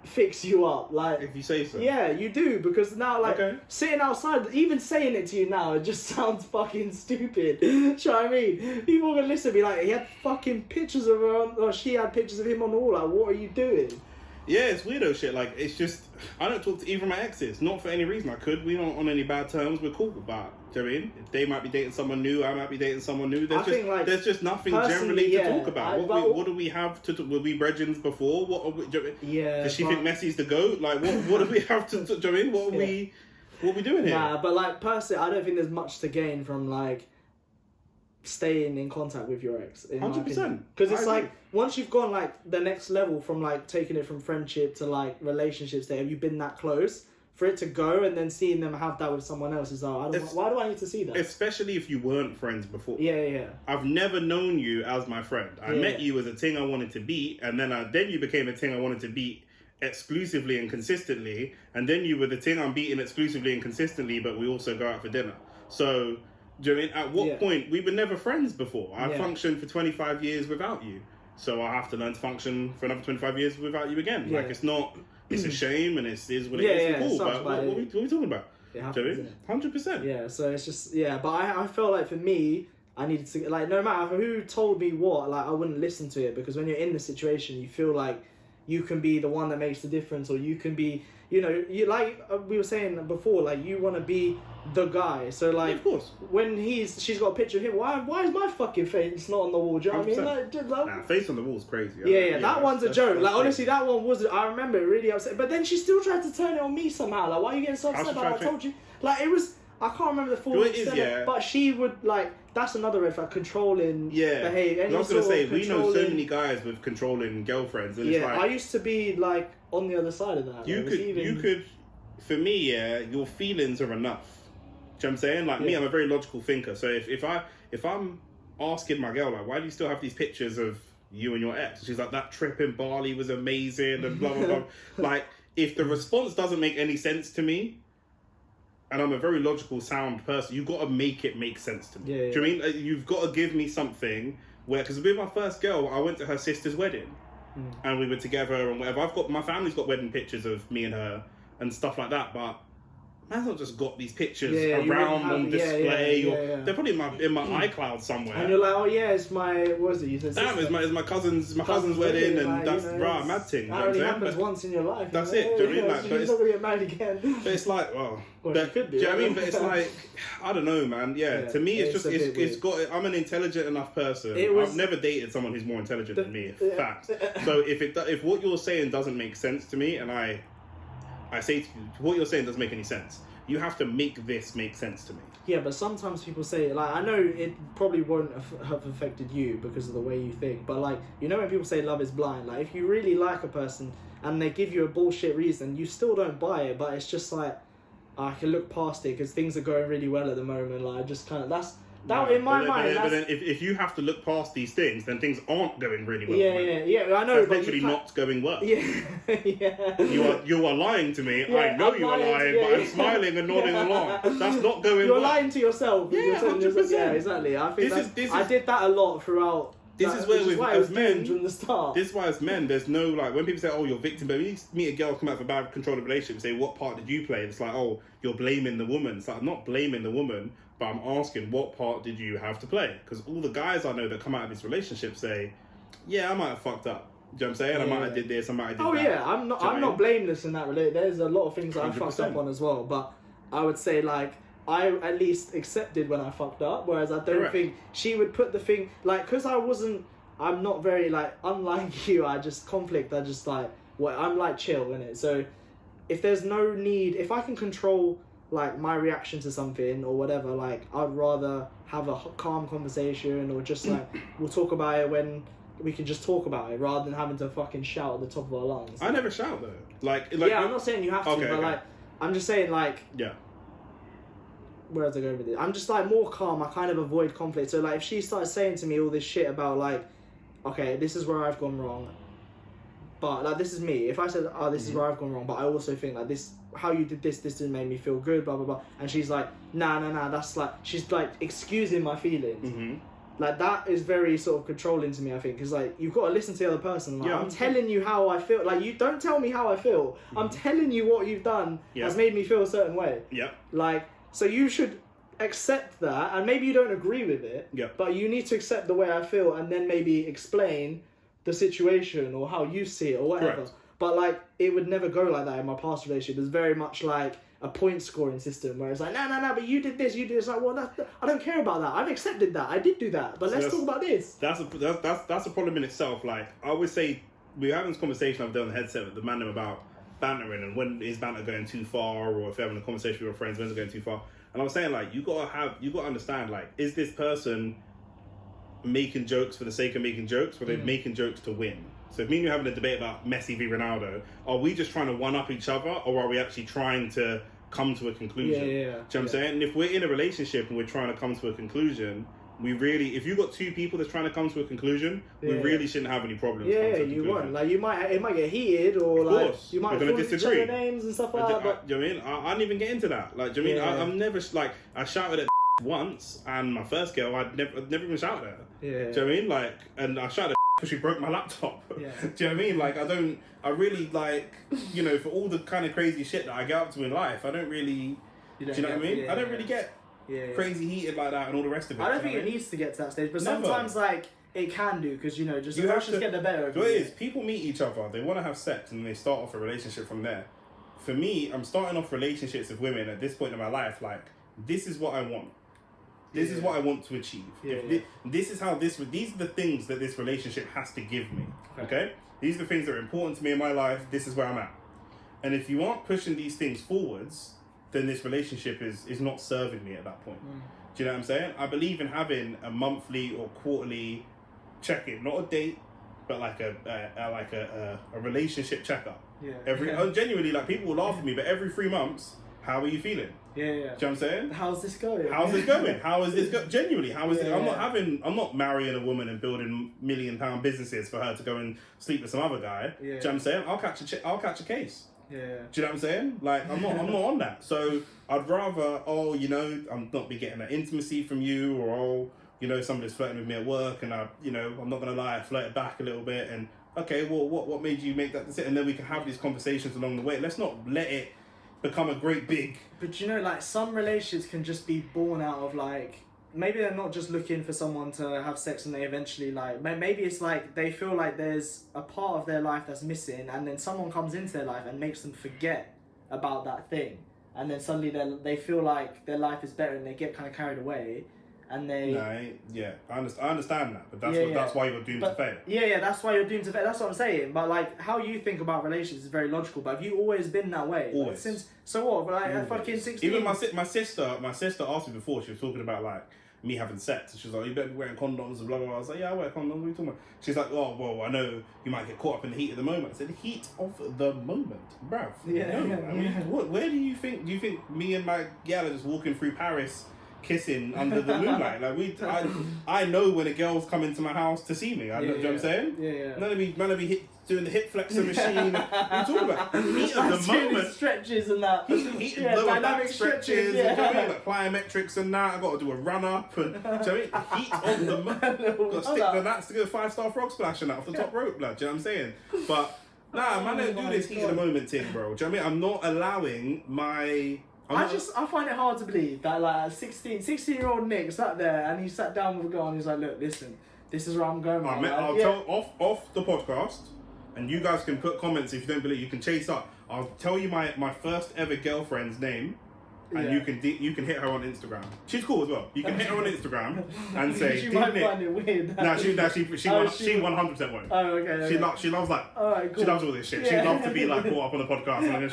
fix you up, like, if you say so. Yeah, you do, because now, like, sitting outside, even saying it to you now, it just sounds fucking stupid. Do you know what I mean? People are gonna listen and be like, he had fucking pictures of her on, or she had pictures of him on the wall. Like, what are you doing? Yeah, it's weirdo shit. Like, it's just, I don't talk to either of my exes. Not for any reason. I could. We aren't on any bad terms. We're cool. But, do you know what I mean? They might be dating someone new. I might be dating someone new. There's just nothing generally to talk about. What do we have to talk? Were we brethrens before? What are we, do you know what I mean? Yeah. Does she think Messi's the GOAT? Like, what do we have to, do you know what I mean? What are we doing here? Nah, but like, personally, I don't think there's much to gain from like staying in contact with your ex. 100%. Because it's like, once you've gone like the next level from like taking it from friendship to like relationships, have you been that close? For it to go and then seeing them have that with someone else is like, why do I need to see that? Especially if you weren't friends before. Yeah. I've never known you as my friend. I met you as a thing I wanted to beat, and then you became a thing I wanted to beat exclusively and consistently, and then you were the thing I'm beating exclusively and consistently, but we also go out for dinner. So, do you know what I mean? At what point? We were never friends before. I functioned for 25 years without you. So I have to learn to function for another 25 years without you again. Yeah. Like, it's not, it's a shame and it is what it is. Yeah, cool, but what are we talking about? It happens, 100%. Yeah, so it's just, but I feel like for me, I needed to, like, no matter who told me what, like, I wouldn't listen to it, because when you're in the situation, you feel like you can be the one that makes the difference, or you can be, you know, you like we were saying before, like, you want to be the guy. So like, of course, when she's got a picture of him, why is my fucking face not on the wall? Do you know what I mean? Like, face on the wall is crazy. Yeah, that one's a joke. Like, honestly, that one was, I remember it really upset. But then she still tried to turn it on me somehow. Like, why are you getting so upset about it? I told you. Like, it was, I can't remember the full extent, but she would, like, that's another red flag, controlling behaviour. I was going to say, we know so many guys with controlling girlfriends. And it's like, I used to be, like, on the other side of that. You could, for me, your feelings are enough. Do you know what I'm saying? Like, me, I'm a very logical thinker. So if I'm asking my girl, like, why do you still have these pictures of you and your ex? She's like, that trip in Bali was amazing and blah, blah, blah. Like, if the response doesn't make any sense to me, and I'm a very logical, sound person, you've got to make it make sense to me. Do you know what I mean? Like, you've got to give me something where, because with my first girl, I went to her sister's wedding and we were together and whatever. My family's got wedding pictures of me and her and stuff like that, but man's not just got these pictures around on display, or they're probably in my iCloud somewhere. And you're like, oh yeah, it's my, what was it? You said damn, it's my cousin's wedding, and like, that's mad thing. That only happens once in your life. That's it. Do you know what I mean? Like, she's not gonna get married again. But it's like, well, she could do. Do you know what I mean? But it's like, I don't know, man. Yeah, to me, it's got. I'm an intelligent enough person. I've never dated someone who's more intelligent than me. Fact. So if what you're saying doesn't make sense to me, and I say to you, what you're saying doesn't make any sense, you have to make this make sense to me. Yeah, but sometimes people say, like, I know it probably won't have affected you because of the way you think, but like, you know when people say love is blind, like, if you really like a person and they give you a bullshit reason, you still don't buy it, but it's just like, I can look past it because things are going really well at the moment. Like, I just kind of, in my mind. But then if you have to look past these things, then things aren't going really well. Yeah, I know. That's literally not going well. Yeah. You are lying to me. I know you are lying, but I'm smiling and nodding along. That's not going well. You're lying to yourself. Yeah, 100%. Yeah, exactly. I think I did that a lot throughout. This is where as men, from the start. This is why as men, there's no, like, when people say, oh, you're victim, but when you meet a girl come out of a bad controlled relationship, say, what part did you play? It's like, oh, you're blaming the woman. It's like, I'm not blaming the woman, but I'm asking, what part did you have to play? Because all the guys I know that come out of these relationships say, yeah, I might have fucked up. Do you know what I'm saying? I might have did this, I might have did that. Oh yeah, I'm not blameless in that relationship. There's a lot of things that I fucked up on as well, but I would say, like, I at least accepted when I fucked up, whereas I don't think she would put the thing, like, because I'm not very, like, unlike you, I just like, I'm like chill, innit? So if there's no need, if I can control, like, my reaction to something or whatever, like, I'd rather have a calm conversation, or just like, we'll talk about it when we can just talk about it, rather than having to fucking shout at the top of our lungs. I never shout though. Like yeah, I'm not saying you have to, but like, I'm just saying, like, where was I going with it? I'm just, like, more calm. I kind of avoid conflict. So, like, if she starts saying to me all this shit about, like, okay, this is where I've gone wrong, but, like, this is me. If I said, oh, this is where I've gone wrong, but I also think, like, this, how you did this didn't make me feel good, blah, blah, blah, and she's like, nah, that's, like, she's, like, excusing my feelings. Like, that is very sort of controlling to me, I think, because, like, you've got to listen to the other person. Like, I'm telling you how I feel. Like, you don't tell me how I feel. I'm telling you what you've done has made me feel a certain way. Like, so you should accept that, and maybe you don't agree with it, but you need to accept the way I feel, and then maybe explain the situation or how you see it or whatever. Correct. But like, it would never go like that in my past relationship. It was very much like a point scoring system where it's like, no, but you did this, you did this. Like, well, I don't care about that. I've accepted that. I did do that. But let's talk about this. That's a problem in itself. Like, I always say, we're having this conversation I've done on the headset with the man about bantering and when is banter going too far, or if you're having a conversation with your friends, when's it going too far. And I was saying, like, you gotta understand, like, is this person making jokes for the sake of making jokes, or they're making jokes to win? So if me and you are having a debate about Messi v Ronaldo, are we just trying to one up each other, or are we actually trying to come to a conclusion? Do you know what I'm saying? And if we're in a relationship and we're trying to come to a conclusion, if you've got two people that's trying to come to a conclusion, we really shouldn't have any problems. You won't. Like, it might get heated, or like you might call each other names and stuff like that. But do you know what I mean? I didn't even get into that. Like, do you know what I mean? I'm never like, I shouted at once, and my first girl, I'd never even shouted at her. Do you know what I mean? Like, and I shouted at because she broke my laptop. Do you know what I mean? Like, I really like, you know, for all the kind of crazy shit that I get up to in life, I don't really, do you know what I mean? I don't really get crazy heated like that and all the rest of it. I don't think it needs to get to that stage, but sometimes like it can do, because, you know, just emotions get the better of you. So it is, people meet each other, they want to have sex, and they start off a relationship from there. For me, I'm starting off relationships with women at this point in my life, like, this is what I want. This is what I want to achieve. These are the things that this relationship has to give me. Okay? These are the things that are important to me in my life. This is where I'm at. And if you aren't pushing these things forwards, then this relationship is not serving me at that point. Do you know what I'm saying? I believe in having a monthly or quarterly check-in, not a date, but like a relationship checkup. Genuinely, like, people will laugh at me, but every 3 months, how are you feeling? Do you know what I'm saying? How's this going? How's this going? How is this going? Genuinely, how is it? I'm not marrying a woman and building £1 million businesses for her to go and sleep with some other guy. Do you know what I'm saying? I'll catch a case. Do you know what I'm saying? Like, I'm not on that. So I'd rather, I'm not be getting that intimacy from you, or somebody's flirting with me at work, and I'm not gonna lie, I flirted back a little bit, and okay, well, what made you make that decision? And then we can have these conversations along the way. Let's not let it become a great big. But like, some relationships can just be born out of, like, maybe they're not just looking for someone to have sex, and they eventually, like, maybe it's like they feel like there's a part of their life that's missing, and then someone comes into their life and makes them forget about that thing, and then suddenly they feel like their life is better, and they get kind of carried away, and they... I understand that, but that's why you're doomed to fail. That's why you're doomed to fail. That's what I'm saying. But, like, how you think about relationships is very logical. But have you always been that way? Always. Like, so what? Like, fucking 16. Even my sister asked me before. She was talking about, like, me having sex. She was like, "You better be wearing condoms and blah blah blah." I was like, "Yeah, I wear condoms. What are you talking about?" She's like, "Oh, well, I know you might get caught up in the heat of the moment." I said, "The heat of the moment, bruv." Where do you think? Do you think me and my gal are just walking through Paris, kissing under the moonlight? Like, I know when a girl's coming to my house to see me. Do you know what I'm saying? None of me doing the hip flexor machine. What are you talking about? The heat of the moment. Stretches and that. Heat lower back stretches. You know what I mean? Like plyometrics and that. I got to do a run up and. Do you know what I mean? The heat of the moment. Got to stick the nuts to get a 5-star frog splash and that off the top rope, blood. Do you know what I'm saying? But nah, man, don't do this heat of the moment thing, bro. Do you know what I mean? I'm not allowing my. I find it hard to believe that, like, a 16-year-old Nick sat there and he sat down with a girl and he's like, "Look, listen, this is where I'm going." I'll tell off the podcast, and you guys can put comments if you don't believe. You can chase up. I'll tell you my first ever girlfriend's name, and you can hit her on Instagram. She's cool as well. You can hit her on Instagram and say. She might find it weird. She 100% won't. Oh, okay. She loves, like, cool. She loves all this shit. She'd love to be, like, brought up on the podcast, and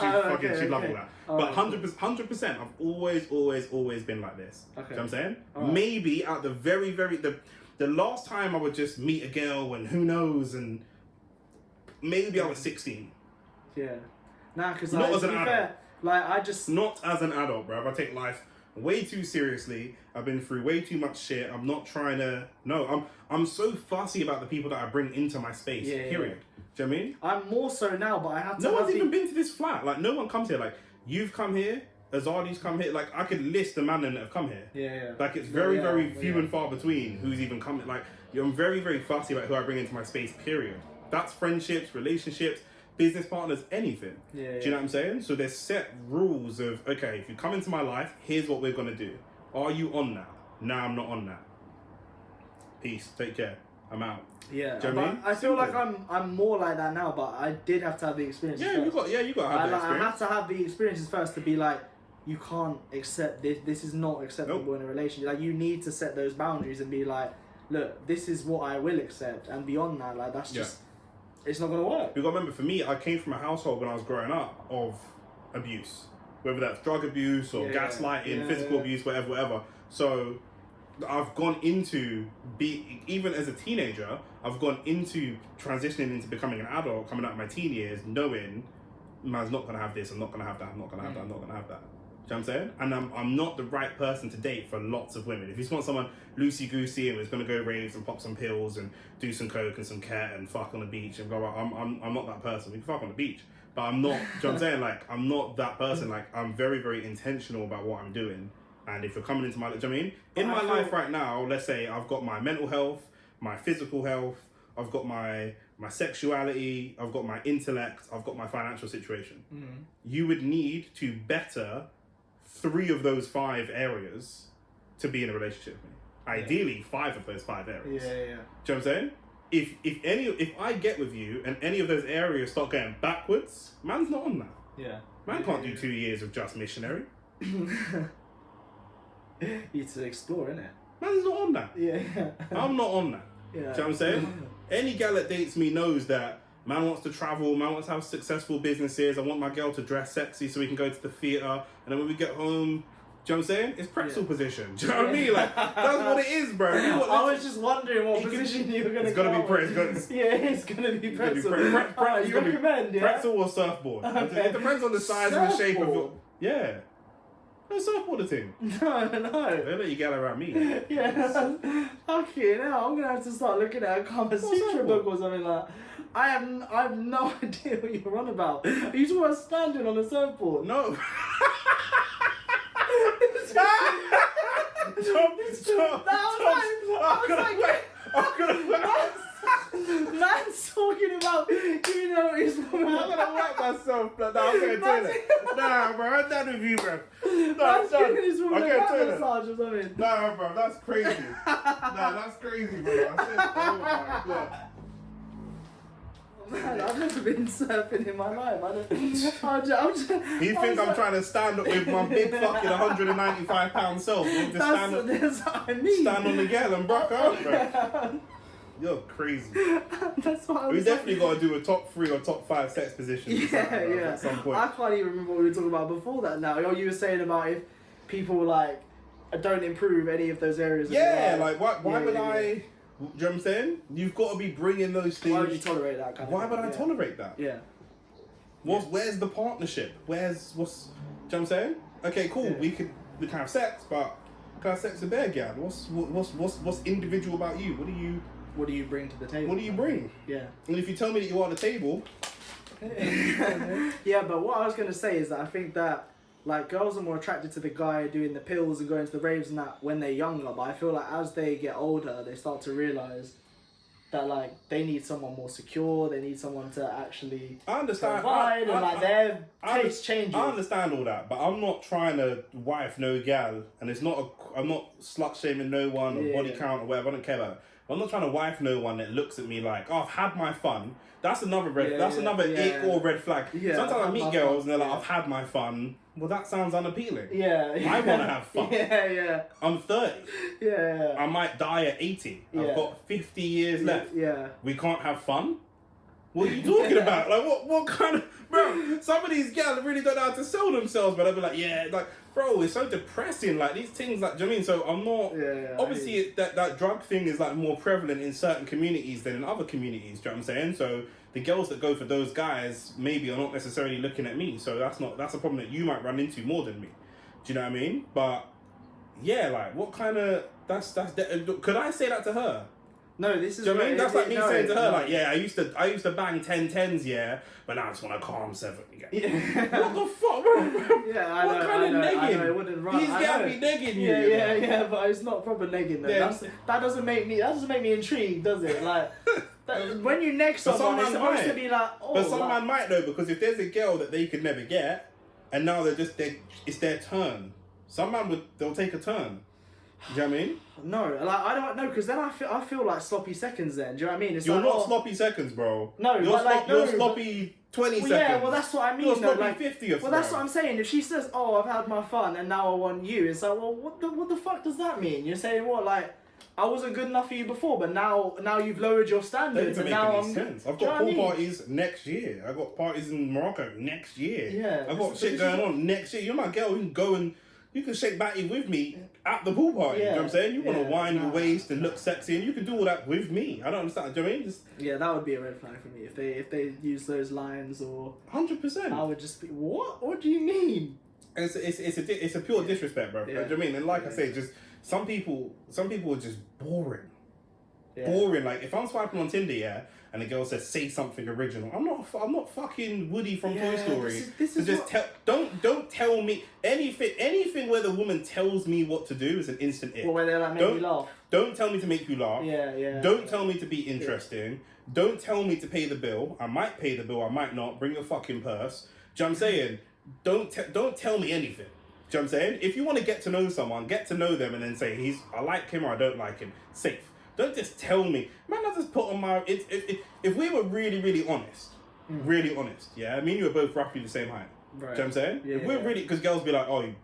she'd love all that. But 100%, I've always been like this. Okay. You know what I'm saying? Maybe at the very, the last time I would just meet a girl, and who knows, and maybe I was 16. Yeah. Nah, because, not as an adult. Fair, like, I just... Not as an adult, bruv. I take life way too seriously. I've been through way too much shit. I'm not trying to... No, I'm so fussy about the people that I bring into my space, period. Do you know what I mean? I'm more so now, but I have to... No one's even been to this flat. Like, no one comes here. Like, you've come here, Azadi's come here. Like, I could list the men that have come here. Yeah. Like, it's very few and far between who's even come. Like, I'm very, very fussy about who I bring into my space, period. That's friendships, relationships, business partners, anything. Do you know what I'm saying? So there's set rules of, okay, if you come into my life, here's what we're going to do. Are you on that? No, I'm not on that. Peace. Take care. I'm out. Yeah, Do you know what I mean? I feel like I'm more like that now, but I did have to have the experience. Yeah, you got to have that experience. I had to have the experiences first to be like, you can't accept this. This is not acceptable in a relationship. Like, you need to set those boundaries and be like, look, this is what I will accept, and beyond that, like, that's just, it's not gonna work. You got to remember, for me, I came from a household when I was growing up of abuse, whether that's drug abuse or gaslighting, physical abuse, whatever. So I've gone into even as a teenager, I've gone into transitioning into becoming an adult, coming out of my teen years, knowing man's not gonna have this, I'm not gonna have that, I'm not gonna have that, I'm not gonna have that. Do you know what I'm saying? And I'm not the right person to date for lots of women. If you just want someone loosey-goosey and is going to go raves and pop some pills and do some coke and some cat and fuck on the beach and blah, blah, I'm not that person. We can fuck on the beach. But I'm not, do you know what I'm saying? Like, I'm not that person. Like, I'm very, very intentional about what I'm doing. And if you're coming into my, do you know what I mean? In my life right now, let's say I've got my mental health, my physical health, I've got my sexuality, I've got my intellect, I've got my financial situation. You would need to better 3 of those 5 areas to be in a relationship with me. Ideally, 5 of those 5 areas. Yeah. Do you know what I'm saying? If I get with you and any of those areas start going backwards, man's not on that. Yeah. Man can't do 2 years of just missionary. You need to explore, innit? Man's not on that. Yeah. I'm not on that. Yeah. Do you know what I'm saying? Any gal that dates me knows that man wants to travel, man wants to have successful businesses. I want my girl to dress sexy so we can go to the theatre. And then when we get home, do you know what I'm saying? It's pretzel position. Do you know what I mean? Like, that's what it is, bro. I was just wondering what position you were going to go. It's going to be pretzel. Yeah, it's going to be pretzel. You recommend, yeah? Pretzel or surfboard. Okay. It depends on the size and the shape of your... Yeah. No surfboard a thing. No. They let you get around me. Yeah. Okay, now I'm going to have to start looking at a Kama Sutra book or something like that. I have no idea what you're on about. Are you talking about standing on a surfboard? No. Stop. Man's talking about, you know, he's I'm gonna whack myself. Nah, I'm going to toilet. Nah, bro, I'm done with you, bro. Man's giving his woman a back toilet. massage or something. Nah, bro, that's crazy. That's crazy, bro. I said, oh my God. Man, I've never been surfing in my life. I'm just, You think I'm trying to stand up with my big fucking 195-pound self? That's what I mean. Stand on the gal and brock out, bro. You're crazy. That's what I was We definitely got to do a top 3 or top 5 sex positions. Yeah. At some point. I can't even remember what we were talking about before that now. You were saying about if people like don't improve any of those areas. Yeah, like why would I? Do you know what I'm saying? You've got to be bringing those things. Why would you tolerate that kind of Why thing? would I tolerate that? Yeah. Where's the partnership? Do you know what I'm saying? Okay, cool. Yeah. We can have sex, but can I have sex with their gal? What's individual about you? What do you bring to the table? What do you bring? Yeah. And if you tell me that you are the table. Yeah, but what I was gonna say is that I think that like girls are more attracted to the guy doing the pills and going to the raves and that when they're younger, but I feel like as they get older they start to realise that like they need someone more secure, they need someone to actually provide, and like their taste changes. I understand all that, but I'm not trying to wife no gal, and I'm not slut shaming no one or body count or whatever. I don't care about it. I'm not trying to wife no one that looks at me like, oh, I've had my fun. That's another another ick or red flag. Yeah, sometimes I meet girls and they're like, I've had my fun. Well, that sounds unappealing. Yeah. I want to have fun. Yeah. I'm 30. Yeah. I might die at 80. Yeah. I've got 50 years left. Yeah. We can't have fun? What are you talking about? Like, what kind of... Bro, some of these gals really don't know how to sell themselves, but I'll be like, yeah, like, bro, it's so depressing. Like, these things, like, do you know what I mean? So I'm not... Yeah, obviously, that drug thing is, like, more prevalent in certain communities than in other communities, do you know what I'm saying? So the girls that go for those guys maybe are not necessarily looking at me. So that's a problem that you might run into more than me. Do you know what I mean? But, yeah, like, what kind of... Could I say that to her? No, this is. Do you know what I mean? That's like me saying to her, like, yeah, I used to bang 10-10s, yeah, but now I just want to calm 7 again. Yeah. What the fuck, bro? Yeah, I know, it wouldn't run. These guys be negging you. Yeah, but it's not proper negging though. Yeah. That doesn't make me intrigued, does it? Like, when you neg someone, it's supposed to be like, oh. But some man might though, because if there's a girl that they could never get, and now it's their turn. Some man they'll take a turn. Do you know what I mean? No, like I don't know, because then I feel like sloppy seconds. Then do you know what I mean? It's You're like, not sloppy seconds, bro. No, you're but like you're sloppy 20 seconds. Yeah, well that's what I mean. You're sloppy like, 50 of well, that's what I'm saying. If she says, "Oh, I've had my fun and now I want you," it's like, well, what the fuck does that mean? You're saying what? Like, I wasn't good enough for you before, but now you've lowered your standards, That doesn't and make now any I'm. sense. I've got pool parties next year. I got parties in Morocco next year. Yeah, I've got shit going on next year. You're my girl. You can go and you can shake batty with me at the pool party. You know what I'm saying? You want to wind your waist and look sexy, and you can do all that with me. I don't understand. Do you know what I mean? Yeah, that would be a red flag for me if they use those lines, or 100%. I would just be, what? What do you mean? It's a pure disrespect, bro. Yeah. Do you know what I mean? And like I say, just some people are just boring. Yeah. Boring. Like if I'm swiping on Tinder, yeah, and the girl says say something original, I'm not fucking Woody from Toy Story. This is just don't tell me anything where the woman tells me what to do is an instant ick. Well, where they like make me laugh. Don't tell me to make you laugh. Yeah. Don't tell me to be interesting. Yeah. Don't tell me to pay the bill. I might pay the bill. I might not. Bring your fucking purse. Do you know what I'm saying? Don't tell me anything. Do you know what I'm saying? If you want to get to know someone, get to know them and then say I like him or I don't like him. Safe. Don't just tell me. Man, I just put on my... If we were really, really honest, yeah? Me and you are both roughly the same height. Right. Do you know what I'm saying? Yeah, if we're really... Because girls be like, oh, you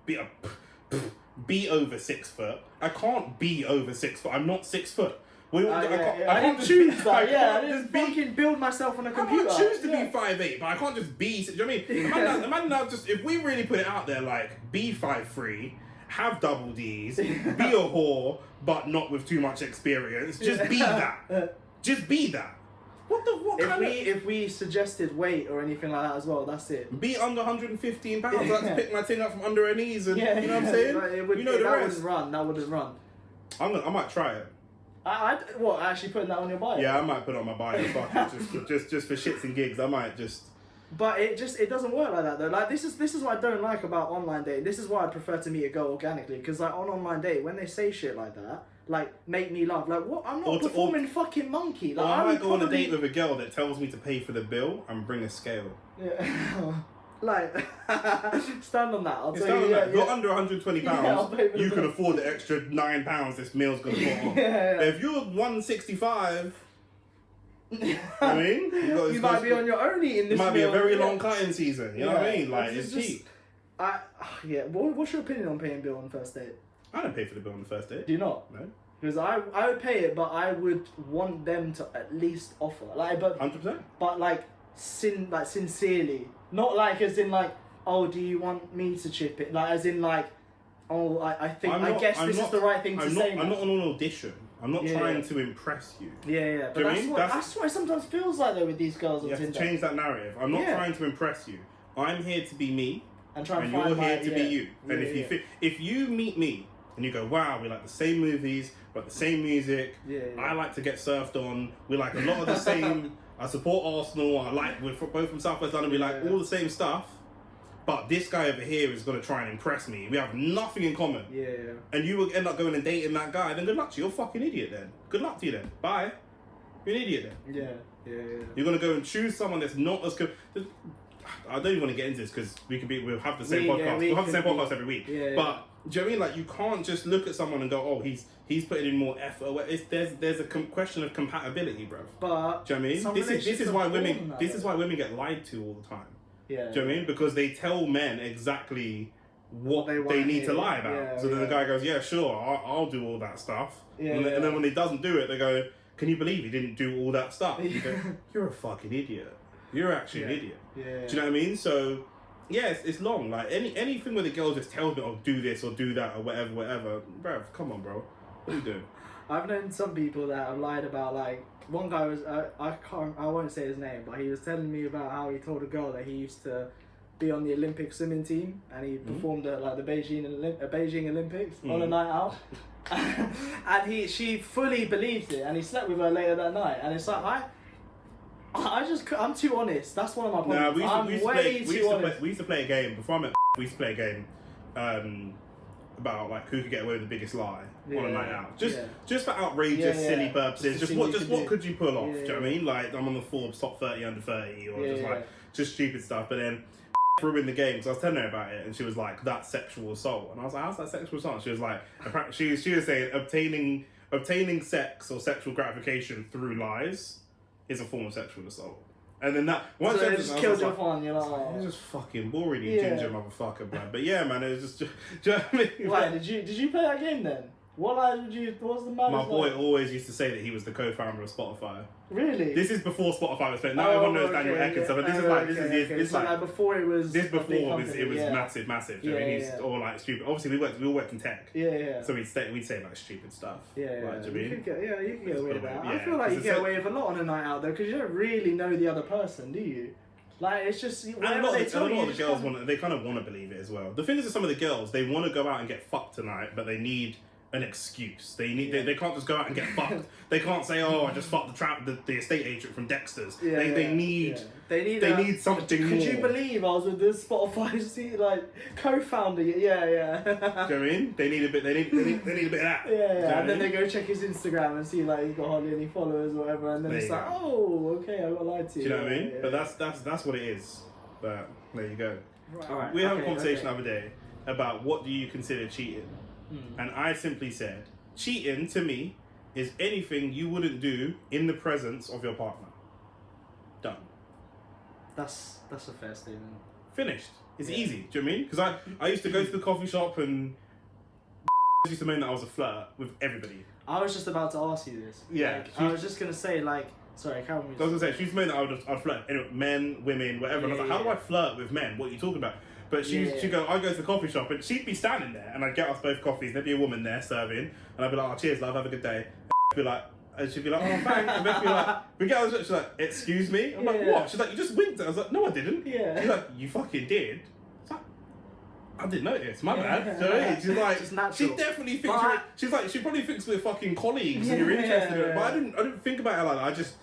be over 6 foot. I can't be over 6 foot. I'm not 6 foot. I didn't choose that. I didn't fucking build myself on a computer. I choose to be 5'8", but I can't just be... Do you know what I mean? The man now just... If we really put it out there, like, be 5'3", have double D's, be a whore, but not with too much experience. Just be that. Just be that. If we suggested weight or anything like that as well, that's it. Be under 115 pounds. I like to pick my thing up from under her knees, and you know what I'm saying. That wouldn't run. I might try it. Actually putting that on your bio? Yeah, I might put it on my bio. Fuck it, just for shits and gigs. I might just. But it doesn't work like that though. Like this is what I don't like about online dating. This is why I prefer to meet a girl organically, because like on online date, when they say shit like that, like make me laugh. Like what? I'm not performing fucking monkey. Like I might go on a date with a girl that tells me to pay for the bill and bring a scale. Yeah. Like stand on that. I'll tell you. If you're under 120 pounds, you can afford the extra £9 this meal's gonna put on. But if you're 165. I mean, you might be on your own eating this. It might be a very long cutting season. You know what I mean? Like it's cheap. What's your opinion on paying bill on the first date? I don't pay for the bill on the first date. Do you not? No. Because I would pay it, but I would want them to at least offer 100%. But sincerely, not like as in like, oh, do you want me to chip it? Like as in like, oh, I guess this is the right thing to say. I'm not on an audition. I'm not trying to impress you. Yeah. But that's what it sometimes feels like though with these girls on Tinder. You have to change that narrative. I'm not trying to impress you. I'm here to be me, and you're here to be you. And if you meet me and you go, wow, we like the same movies, we like the same music. I like to get surfed on. We like a lot of the same. I support Arsenal. We're both from South West London. We like all the same stuff. But this guy over here is going to try and impress me. We have nothing in common. Yeah. And you will end up going and dating that guy. Then good luck to you. You're a fucking idiot then. Good luck to you then. Bye. You're an idiot then. Yeah. You're going to go and choose someone that's not as good. I don't even want to get into this because we'll have the same podcast. We'll have the same podcast every week. Yeah. But do you know what I mean? Like you can't just look at someone and go, oh, he's putting in more effort. There's a question of compatibility, bro. But do you know what I mean? This is why women get lied to all the time. Yeah. Do you know what I mean? Because they tell men exactly what they need to lie about. Yeah, so then the guy goes, yeah, sure, I'll do all that stuff. And then when he doesn't do it, they go, can you believe he didn't do all that stuff? You go, you're a fucking idiot. You're actually an idiot. Yeah. Do you know what I mean? So, yeah, it's long. Like, anything where the girl just tells me, oh, do this or do that or whatever. Bruv, come on, bro. What are you doing? I've known some people that have lied about, like, one guy was, I won't say his name, but he was telling me about how he told a girl that he used to be on the Olympic swimming team and he performed at like the Beijing Olympics on a night out. And she fully believed it and he slept with her later that night. And it's like, I'm too honest. That's one of my problems. We used to play a game, before I met we used to play a game about like who could get away with the biggest lie on a night out. Just for outrageous, silly purposes. Just what could you pull off? Do you know what I mean? Like I'm on the Forbes top 30 under 30 or just stupid stuff. But then threw in the game, so I was telling her about it, and she was like, "That's sexual assault," and I was like, "How's that sexual assault?" She was like, she was saying obtaining sex or sexual gratification through lies is a form of sexual assault. And then that once so it just killed your fun, you're like, oh. It's just fucking boring, you ginger motherfucker, man. But yeah, man, it was just. Do you know what I mean? Why did you play that game then? What was the man? My boy always used to say that he was the co-founder of Spotify. Really? This is before Spotify was playing. Now everyone knows Daniel Ek and stuff, but this is like before it was. This before it was massive. Do you know what I mean? Or like stupid. Obviously, we all worked in tech. Yeah. So we'd say like stupid stuff. Yeah. Like, do you mean? You can get away with that. Yeah, I feel like you get away with a lot on a night out though, because you don't really know the other person, do you? Like it's just and a lot of the girls they kind of want to believe it as well. The thing is, that some of the girls they want to go out and get fucked tonight, but they need an excuse. They need they can't just go out and get fucked. They can't say, "Oh, I just fucked the estate agent from Dexter's." They need something more. Could you believe I was with this Spotify co-founder? Yeah. Do you know what I mean? They need a bit. They need a bit of that. Yeah. And then they go check his Instagram and see like he's got hardly any followers or whatever, and then it's like, oh, okay, I got lied to you. Do you know what I mean? But that's what it is. But there you go. Right. All right. We had a conversation the other day about what do you consider cheating. And I simply said, cheating to me is anything you wouldn't do in the presence of your partner. Done. That's a fair statement. Finished. It's easy. Do you know what I mean? Because I used to go to the coffee shop and used to mean that I was a flirt with everybody. I was just about to ask you this. Yeah. I was just gonna say sorry, Karen. I was gonna say she used to mean that I'd flirt. Anyway, men, women, whatever. And I was like, how do I flirt with men? What are you talking about? But she'd go, I go to the coffee shop and she'd be standing there and I'd get us both coffees and there'd be a woman there serving and I'd be like, oh, cheers, love, have a good day. And she'd be like, oh, thanks. And Beth would be like, we get she's like, excuse me? I'm like, what? She's like, you just winked. I was like, no, I didn't. Yeah. She's like, you fucking did. I didn't notice, my bad. Do you know what I mean? She's like, just natural. she definitely thinks she's like, she probably thinks we're fucking colleagues and you're interested in it. But I didn't think about it like that. I just,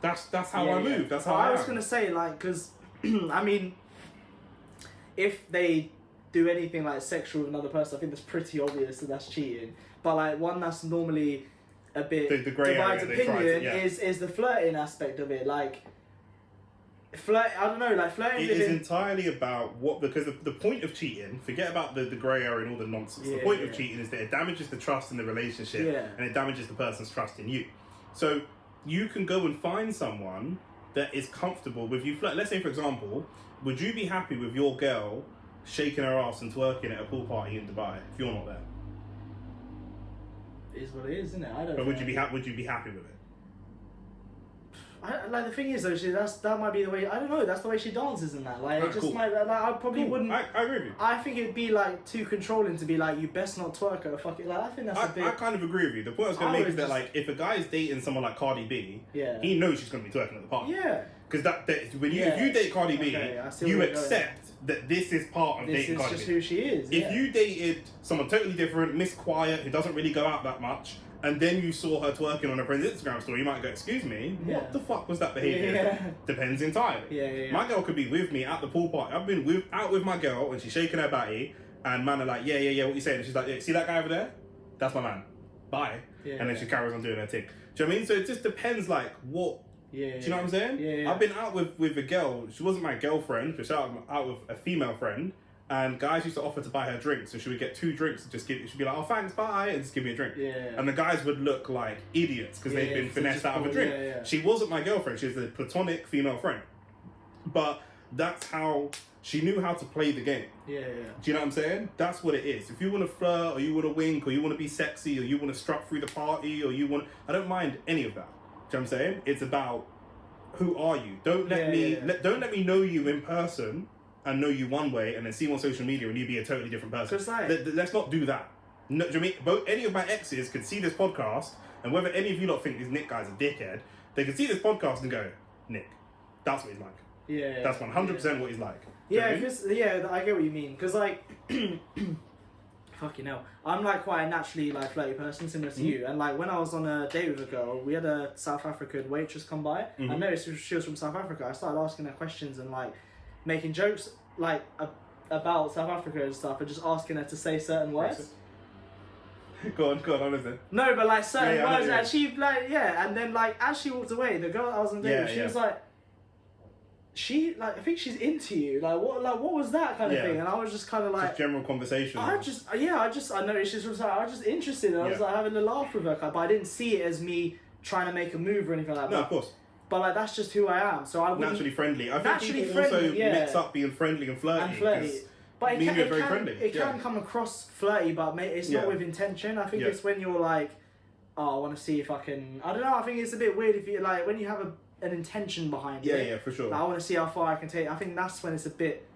that's how I move. That's how I was gonna say, because, I mean, if they do anything like sexual with another person, I think that's pretty obvious that that's cheating. But one that's normally a bit the grey divides opinion yeah. is the flirting aspect of it. Flirt, I don't know, flirting. It is entirely about because the point of cheating, forget about the grey area and all the nonsense. The point of cheating is that it damages the trust in the relationship and it damages the person's trust in you. So you can go and find someone that is comfortable with you flirt. Let's say, for example, would you be happy with your girl shaking her ass and twerking at a pool party in Dubai if you're not there? It is what it is, isn't it? I don't. But would you be happy with it? The thing is though, that might be the way. I don't know. That's the way she dances and that. It just might. I probably wouldn't. I agree with you. I think it'd be too controlling to be you best not twerk her. Fuck it. I think that's a bit. I kind of agree with you. The point I was gonna make is that if a guy is dating someone like Cardi B, he knows she's gonna be twerking at the party. Yeah. Because if you date Cardi B, you accept that this is part of dating Cardi B. This is just who she is. If you dated someone totally different, Miss Quiet, who doesn't really go out that much, and then you saw her twerking on her friend's Instagram story, you might go, excuse me, what the fuck was that behaviour? Yeah. Depends entirely. Yeah. My girl could be with me at the pool party. I've been out with my girl, and she's shaking her batty, and man are like, yeah, what you saying? And she's like, yeah, see that guy over there? That's my man. Bye. And then she carries on doing her thing. Do you know what I mean? So it just depends, what... Yeah, do you know what I'm saying? Yeah. I've been out with a girl. She wasn't my girlfriend, but out with a female friend. And guys used to offer to buy her drinks, so she would get 2 drinks and just she'd be like, oh, thanks, bye, and just give me a drink. Yeah. And the guys would look like idiots because they'd been finessed out of a drink. Yeah. She wasn't my girlfriend. She was a platonic female friend. But that's how she knew how to play the game. Yeah. Do you know what I'm saying? That's what it is. If you want to flirt, or you want to wink, or you want to be sexy, or you want to strut through the party, or you want... I don't mind any of that. Do you know what I'm saying? It's about... who are you? Don't let me know you in person and know you one way and then see you on social media and you be a totally different person. Let's not do that. No, do you know what I mean? Any of my exes could see this podcast, and whether any of you lot think this Nick guy's a dickhead, they could see this podcast and go, Nick, that's what he's like. Yeah. That's 100% what he's like. I get what you mean. Because fucking hell, I'm quite a naturally flirty person, similar to you. And when I was on a date with a girl, we had a South African waitress come by. I noticed she was from South Africa. I started asking her questions and making jokes about South Africa and stuff, and just asking her to say certain words. Go on, honestly. No, but certain words, and she and then as she walked away, the girl I was on a date with, she was I think she's into you. Like what was that kind of thing? And I was just kind of like, just general conversation. I noticed she was like, I was just interested. And I was like having a laugh with her, but I didn't see it as me trying to make a move or anything like that. No, of course. But like that's just who I am. So I wouldn't... Naturally friendly. I think people also mix up being friendly and flirty. But it it can come across flirty, but it's not with intention. I think it's when you're like, oh, I want to see if I can. I don't know. I think it's a bit weird if you like when you have an intention behind it. Yeah, for sure. Like, I want to see how far I can take. I think that's when it's a bit.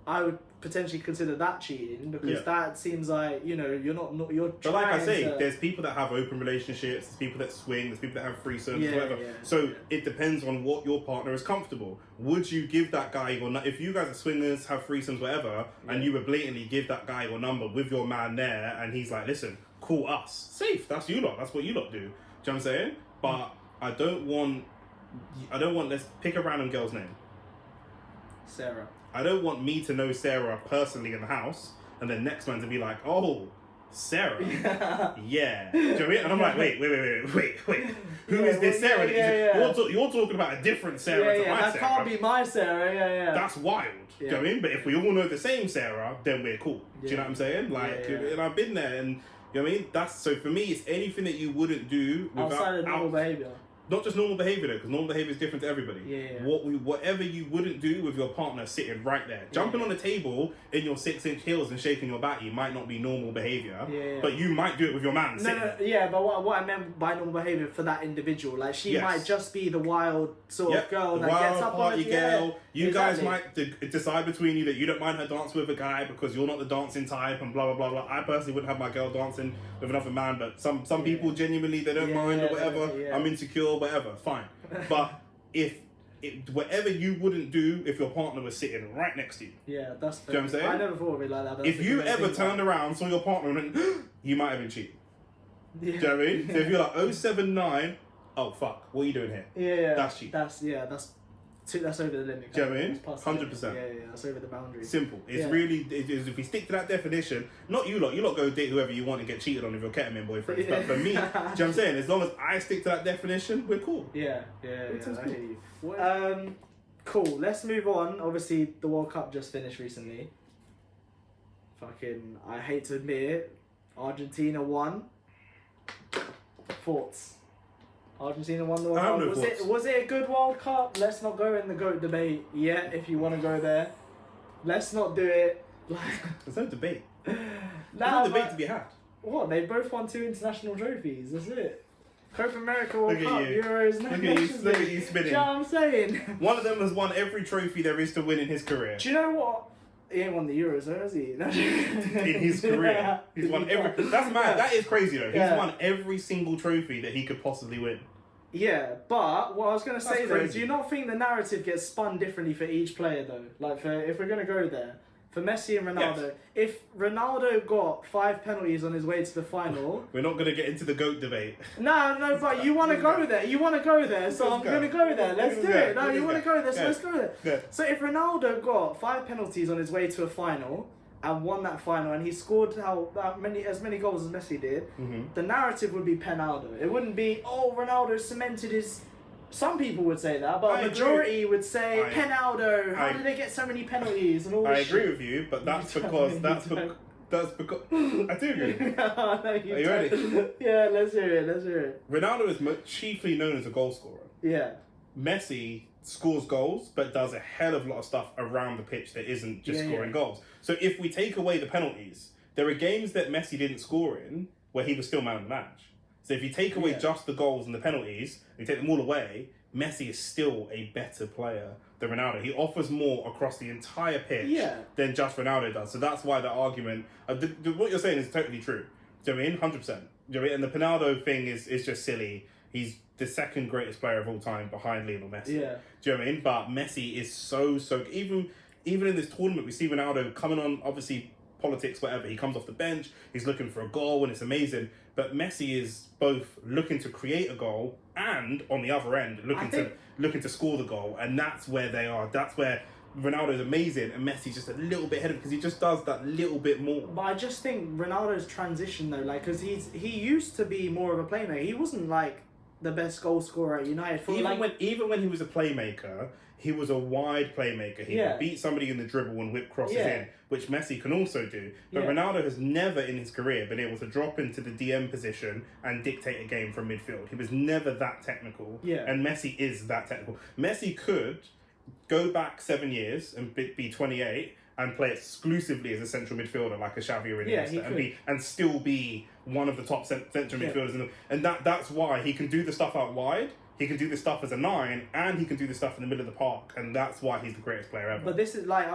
I would potentially consider that cheating because that seems like you're not you're. But like I say, there's people that have open relationships. There's people that swing. There's people that have threesomes, whatever. Yeah. So it depends on what your partner is comfortable. Would you give that guy your if you guys are swingers, have threesomes, whatever, and you would blatantly give that guy your number with your man there, and he's like, listen, call us, safe. That's you lot. That's what you lot do. Do you know what I'm saying? But I don't want. Let's pick a random girl's name. Sarah. I don't want me to know Sarah personally in the house, and then next man to be like, oh, Sarah. Yeah. Do you know what I mean? And I'm like, wait. Who is this Sarah? You're talking about a different Sarah to my Sarah. That can't be my Sarah, yeah. That's wild. Do you know what I mean? But if we all know the same Sarah, then we're cool. Do you know what I'm saying? Like, and I've been there, and you know what I mean? So for me, it's anything that you wouldn't do without... outside of normal behaviour. Not just normal behaviour though, because normal behaviour is different to everybody. Whatever you wouldn't do with your partner sitting right there. Jumping on the table in your 6-inch heels and shaking your batty might not be normal behaviour, but you might do it with your man sitting. But what I meant by normal behaviour for that individual, like she might just be the wild sort of girl that gets up on the girl. You guys might decide between you that you don't mind her dancing with a guy because you're not the dancing type and blah blah blah blah. I personally wouldn't have my girl dancing with another man, but some people genuinely they don't mind or whatever. I'm insecure, whatever, fine. But if whatever you wouldn't do if your partner was sitting right next to you. Yeah, that's fair. Do you know what I'm saying? I never thought of it like that. If you ever turned around, saw your partner and went, you might have been cheating. Do you know what I mean? So if you're like 079, oh fuck, what are you doing here? Yeah. That's cheating. That's over the limit. Do you know what I mean? 100%. Yeah, that's over the boundary. Simple. It's really, if we stick to that definition, not you lot go date whoever you want and get cheated on with your ketamine boyfriends. But for me, do you know what I'm saying? As long as I stick to that definition, we're cool. Yeah, I hear you. Cool, let's move on. Obviously, the World Cup just finished recently. Fucking, I hate to admit it, Argentina won. Thoughts? Argentina won the World Cup. Was it a good World Cup? Let's not go in the GOAT debate yet. If you want to go there, let's not do it. There's no debate. There's no debate to be had. What? They both won 2 international trophies. That's it. Copa America World Cup, Euros. Look at you spinning. Do you know what I'm saying? One of them has won every trophy there is to win in his career. Do you know what? He ain't won the Euros, though, has he? In his career. He's won every... That's mad. That is crazy, though. He's won every single trophy that he could possibly win. Yeah, but what I was going to say, though, do you not think the narrative gets spun differently for each player, though? Like, if we're going to go there, for Messi and Ronaldo, if Ronaldo got 5 penalties on his way to the final... We're not going to get into the GOAT debate. No, but you want to go there. You want to go there, so I'm going to go there. Let's do it. No, you want to go there, so let's go there. Yeah. So if Ronaldo got 5 penalties on his way to a final and won that final, and he scored as many goals as Messi did, the narrative would be Penaldo. It wouldn't be, Ronaldo cemented his... Some people would say that, but a majority would say Penaldo. How did they get so many penalties and all this shit? I agree with you, but that's because I do agree. Are you ready? Yeah, let's hear it. Ronaldo is chiefly known as a goal scorer. Yeah. Messi scores goals, but does a hell of a lot of stuff around the pitch that isn't just scoring goals. So if we take away the penalties, there are games that Messi didn't score in where he was still man of the match. So if you take away just the goals and the penalties, and you take them all away, Messi is still a better player than Ronaldo. He offers more across the entire pitch than just Ronaldo does. So that's why the argument, what you're saying is totally true. Do you know what I mean? 100%. Do you know what I mean? And the Penaldo thing is just silly. He's the second greatest player of all time behind Lionel Messi. Yeah. Do you know what I mean? But Messi is so even in this tournament, we see Ronaldo coming on, obviously, politics, whatever. He comes off the bench, he's looking for a goal, and it's amazing. But Messi is both looking to create a goal and, on the other end, looking to score the goal. And that's where they are. That's where Ronaldo's amazing and Messi's just a little bit ahead of him because he just does that little bit more. But I just think Ronaldo's transition, though, like, because he used to be more of a playmaker. He wasn't, like, the best goal scorer at United. Even when he was a playmaker, he was a wide playmaker. He could beat somebody in the dribble and whip crosses in, which Messi can also do. But Ronaldo has never in his career been able to drop into the DM position and dictate a game from midfield. He was never that technical. And Messi is that technical. Messi could go back 7 years and be 28 and play exclusively as a central midfielder like a Xavi or Iniesta and still be one of the top central midfielders. And that's why he can do the stuff out wide. He can do this stuff as a 9, and he can do this stuff in the middle of the park, and that's why he's the greatest player ever. But this is like,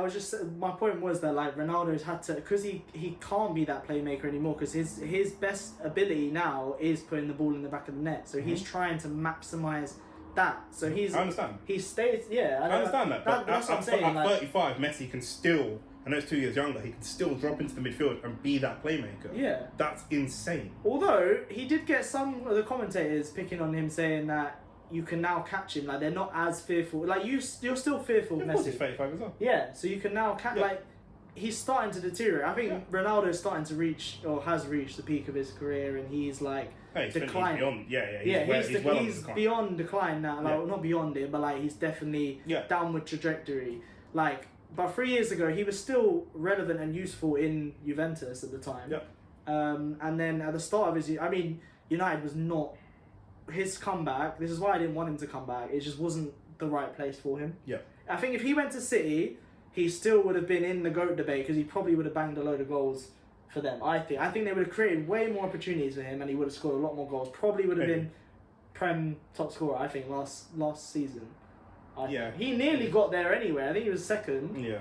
my point was that like Ronaldo's had to, because he can't be that playmaker anymore, because his best ability now is putting the ball in the back of the net. So he's trying to maximise that. So I understand. He stays, I understand that. But that's what I'm saying. At 35, Messi can still, I know it's 2 years younger, he can still drop into the midfield and be that playmaker. Yeah. That's insane. Although, he did get some of the commentators picking on him saying that you can now catch him, like they're not as fearful. Like you're still fearful of Messi. He's 35 as well. Yeah, so you can now catch. Like he's starting to deteriorate. I think Ronaldo's starting to reach or has reached the peak of his career, and he's like declining. He's beyond decline now. Like not beyond it, but like he's definitely downward trajectory. Like, but 3 years ago he was still relevant and useful in Juventus at the time. And then at the start of his, United was not. His comeback, this is why I didn't want him to come back, it just wasn't the right place for him. I think if he went to City, he still would have been in the GOAT debate because he probably would have banged a load of goals for them, I think. I think they would have created way more opportunities for him and he would have scored a lot more goals. Probably would have been Prem top scorer, I think, last season. He nearly got there anyway. I think he was second.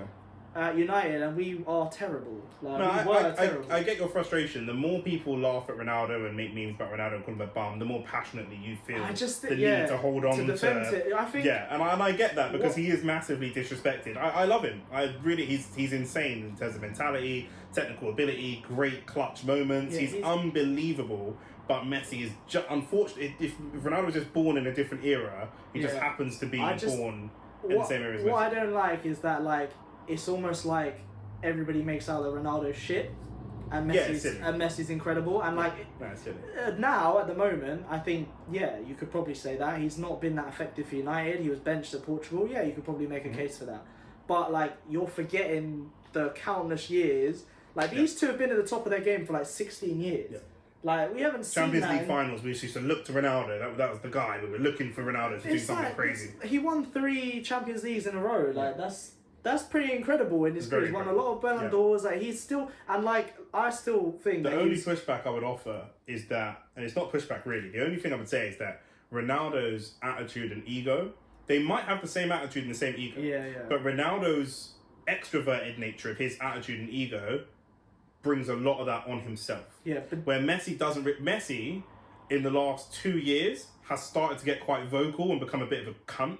At United, and we are terrible. I get your frustration. The more people laugh at Ronaldo and make memes about Ronaldo and call him a bum, the more passionately you feel the need to hold on to defend it. I think, and I get that because he is massively disrespected. I love him. He's insane in terms of mentality, technical ability, great clutch moments. He's unbelievable. But Messi is unfortunately. If Ronaldo was just born in a different era, he just happens to be born in the same era as Messi. What I don't like is that it's almost like everybody makes out that Ronaldo's shit and Messi's incredible and now at the moment I think you could probably say that he's not been that effective for United. He was benched at Portugal. You could probably make a case for that, but you're forgetting the countless years these two have been at the top of their game for 16 years. We haven't seen Champions League finals. We used to look to Ronaldo. That was the guy. We were looking for Ronaldo to do something crazy. He won 3 Champions Leagues in a row. That's pretty incredible in his career. He's won a lot of Ballon d'Ors. He's still I still think the only pushback I would offer is that, and it's not pushback really. The only thing I would say is that Ronaldo's attitude and ego, they might have the same attitude and the same ego. But Ronaldo's extroverted nature of his attitude and ego brings a lot of that on himself. Where Messi doesn't. Messi, in the last 2 years, has started to get quite vocal and become a bit of a cunt.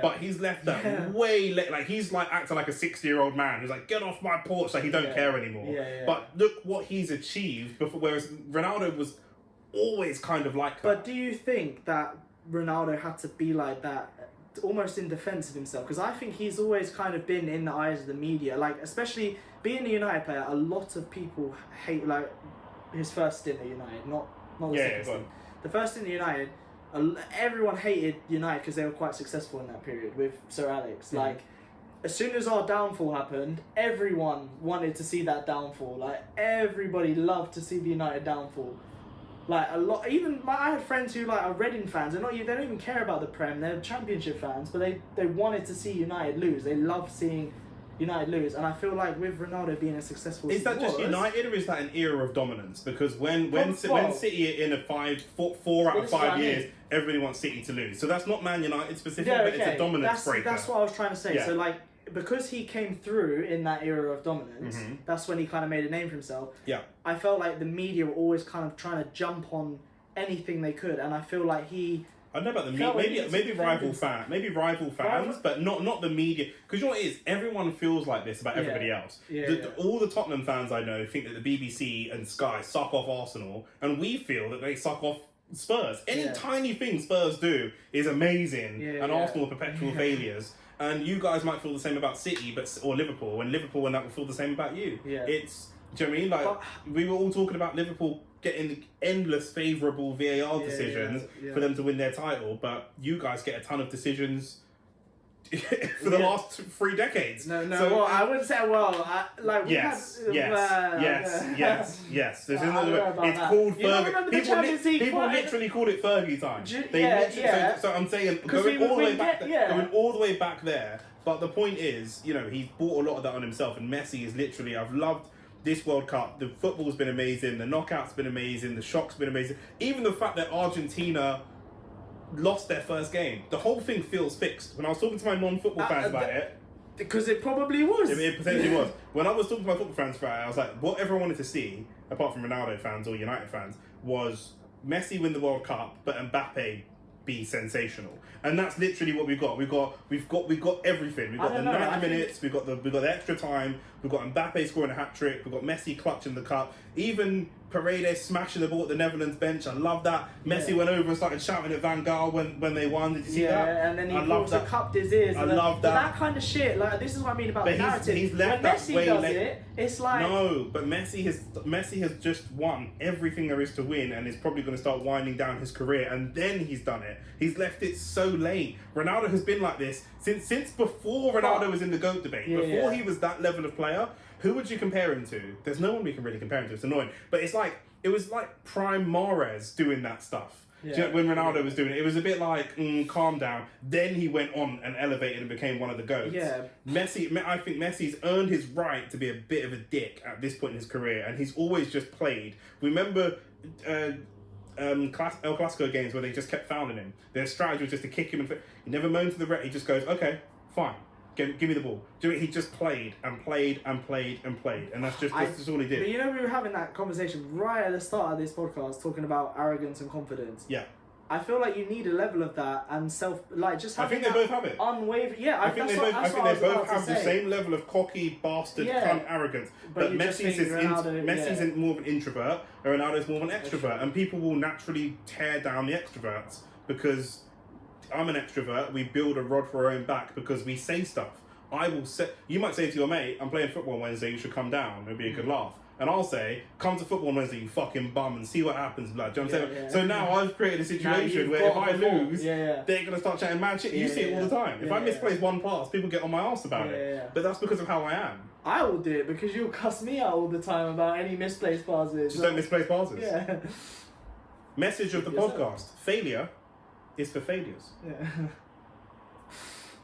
But he's left that way late. He's acting like a 60-year-old man who's like, get off my porch, he don't care anymore. But look what he's achieved before, whereas Ronaldo was always kind of like that. But do you think that Ronaldo had to be like that almost in defence of himself? Because I think he's always kind of been in the eyes of the media, especially being a United player. A lot of people hate his first stint at United, not the second stint. The first stint at United, everyone hated United because they were quite successful in that period with Sir Alex. As soon as our downfall happened, everyone wanted to see that downfall. Everybody loved to see the United downfall. A lot. Even I had friends who are Reading fans. They don't even care about the Prem. They're Championship fans, but they wanted to see United lose. They love seeing United lose, and I feel with Ronaldo being as successful as is that just United, or is that an era of dominance? Because when City are in a 4 out of 5 years, everybody wants City to lose. So that's not Man United specific, but it's a dominance breaker. That's what I was trying to say. So because he came through in that era of dominance, that's when he kind of made a name for himself. I felt the media were always kind of trying to jump on anything they could, and I feel he. I don't know about the media. Maybe rival fans, but not the media. Because you know what it is? Everyone feels like this about everybody else. All the Tottenham fans I know think that the BBC and Sky suck off Arsenal, and we feel that they suck off Spurs. Any tiny thing Spurs do is amazing, and Arsenal are perpetual failures. And you guys might feel the same about City, or Liverpool, and that will feel the same about you. It's. Do you know what I mean? We were all talking about Liverpool getting endless favourable VAR decisions for them to win their title, but you guys get a ton of decisions for the last 3 decades. No, So, well, I wouldn't say yes. There's I don't know about it's that. called You don't Fergie. remember the Champions League People final? literally called it Fergie time. So I'm saying Because going we all the way would back, get- going all the way back there. But the point is, you know, he's brought a lot of that on himself, and Messi is literally. I've loved this World Cup. The football's been amazing. The knockout's been amazing. The shock's been amazing. Even the fact that Argentina lost their first game, the whole thing feels fixed. When I was talking to my non-football fans about it. Because it probably was. It potentially was. When I was talking to my football fans about it, I was like, what everyone wanted to see, apart from Ronaldo fans or United fans, was Messi win the World Cup, but Mbappe be sensational. And that's literally what we've got. We've got everything. We've got the 90 minutes, we've got the extra time, we've got Mbappe scoring a hat-trick, we've got Messi clutching the cup, even Paredes smashing the ball at the Netherlands bench. I love that. Messi went over and started shouting at Van Gaal when they won.Id you see that? Yeah, and then he also cupped his ears. I love that. But that kind of shit, like, this is what I mean about But the narrative. he's left when that Messi way does late. it, it's like... No, but Messi has just won everything there is to win, and is probably going to start winding down his career, and then he's done it. He's left it so late. Ronaldo has been like this since before Ronaldo was in the GOAT debate. Before he was that level of player, who would you compare him to? There's no one we can really compare him to. It's annoying. But it was like prime Mahrez doing that stuff. Yeah. Do you know, when Ronaldo was doing it, it was a bit like, calm down. Then he went on and elevated and became one of the GOATs. Yeah. I think Messi's earned his right to be a bit of a dick at this point in his career, and he's always just played. Remember El Clasico games where they just kept fouling him? Their strategy was just to kick him, and he never moaned to the ref. He just goes, okay, fine. Give me the ball. He just played and played and played and played, and that's just all he did. But you know, we were having that conversation right at the start of this podcast, talking about arrogance and confidence. Yeah. I feel like you need a level of that and just having. I think they both have it. Unwavering. Yeah, I think they both have the same level of cocky bastard cunt arrogance. But Messi's more of an introvert, and Ronaldo's more of an extrovert, and people will naturally tear down the extroverts because I'm an extrovert. We build a rod for our own back because we say stuff. You might say to your mate, I'm playing football on Wednesday, you should come down. It'll be a good laugh. And I'll say, come to football on Wednesday, you fucking bum, and see what happens. Like, do you know what I'm saying? So now I've created a situation where if I lose, they're going to start chatting mad shit. You see it all the time. If I misplace one pass, people get on my arse about it. But that's because of how I am. I will do it because you'll cuss me out all the time about any misplaced passes. Just don't misplace passes. Yeah. Message of the podcast. Failure is for failures. Yeah.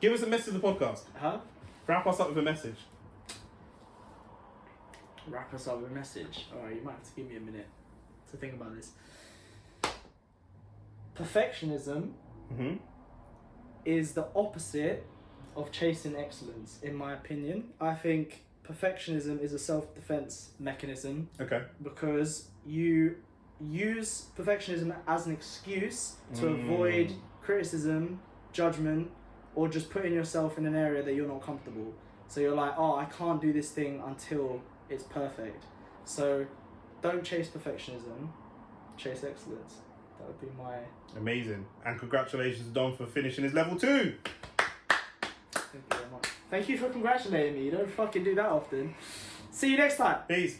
Give us a message of the podcast. Huh? Wrap us up with a message. Wrap us up with a message. Alright, you might have to give me a minute to think about this. Perfectionism is the opposite of chasing excellence, in my opinion. I think perfectionism is a self-defense mechanism. Okay. Because you use perfectionism as an excuse to avoid criticism, judgment, or just putting yourself in an area that you're not comfortable. So you're like, I can't do this thing until it's perfect. So don't chase perfectionism, chase excellence. That would be my... Amazing. And congratulations to Dom for finishing his level 2. Thank you very much. Thank you for congratulating me. You don't fucking do that often. See you next time. Peace.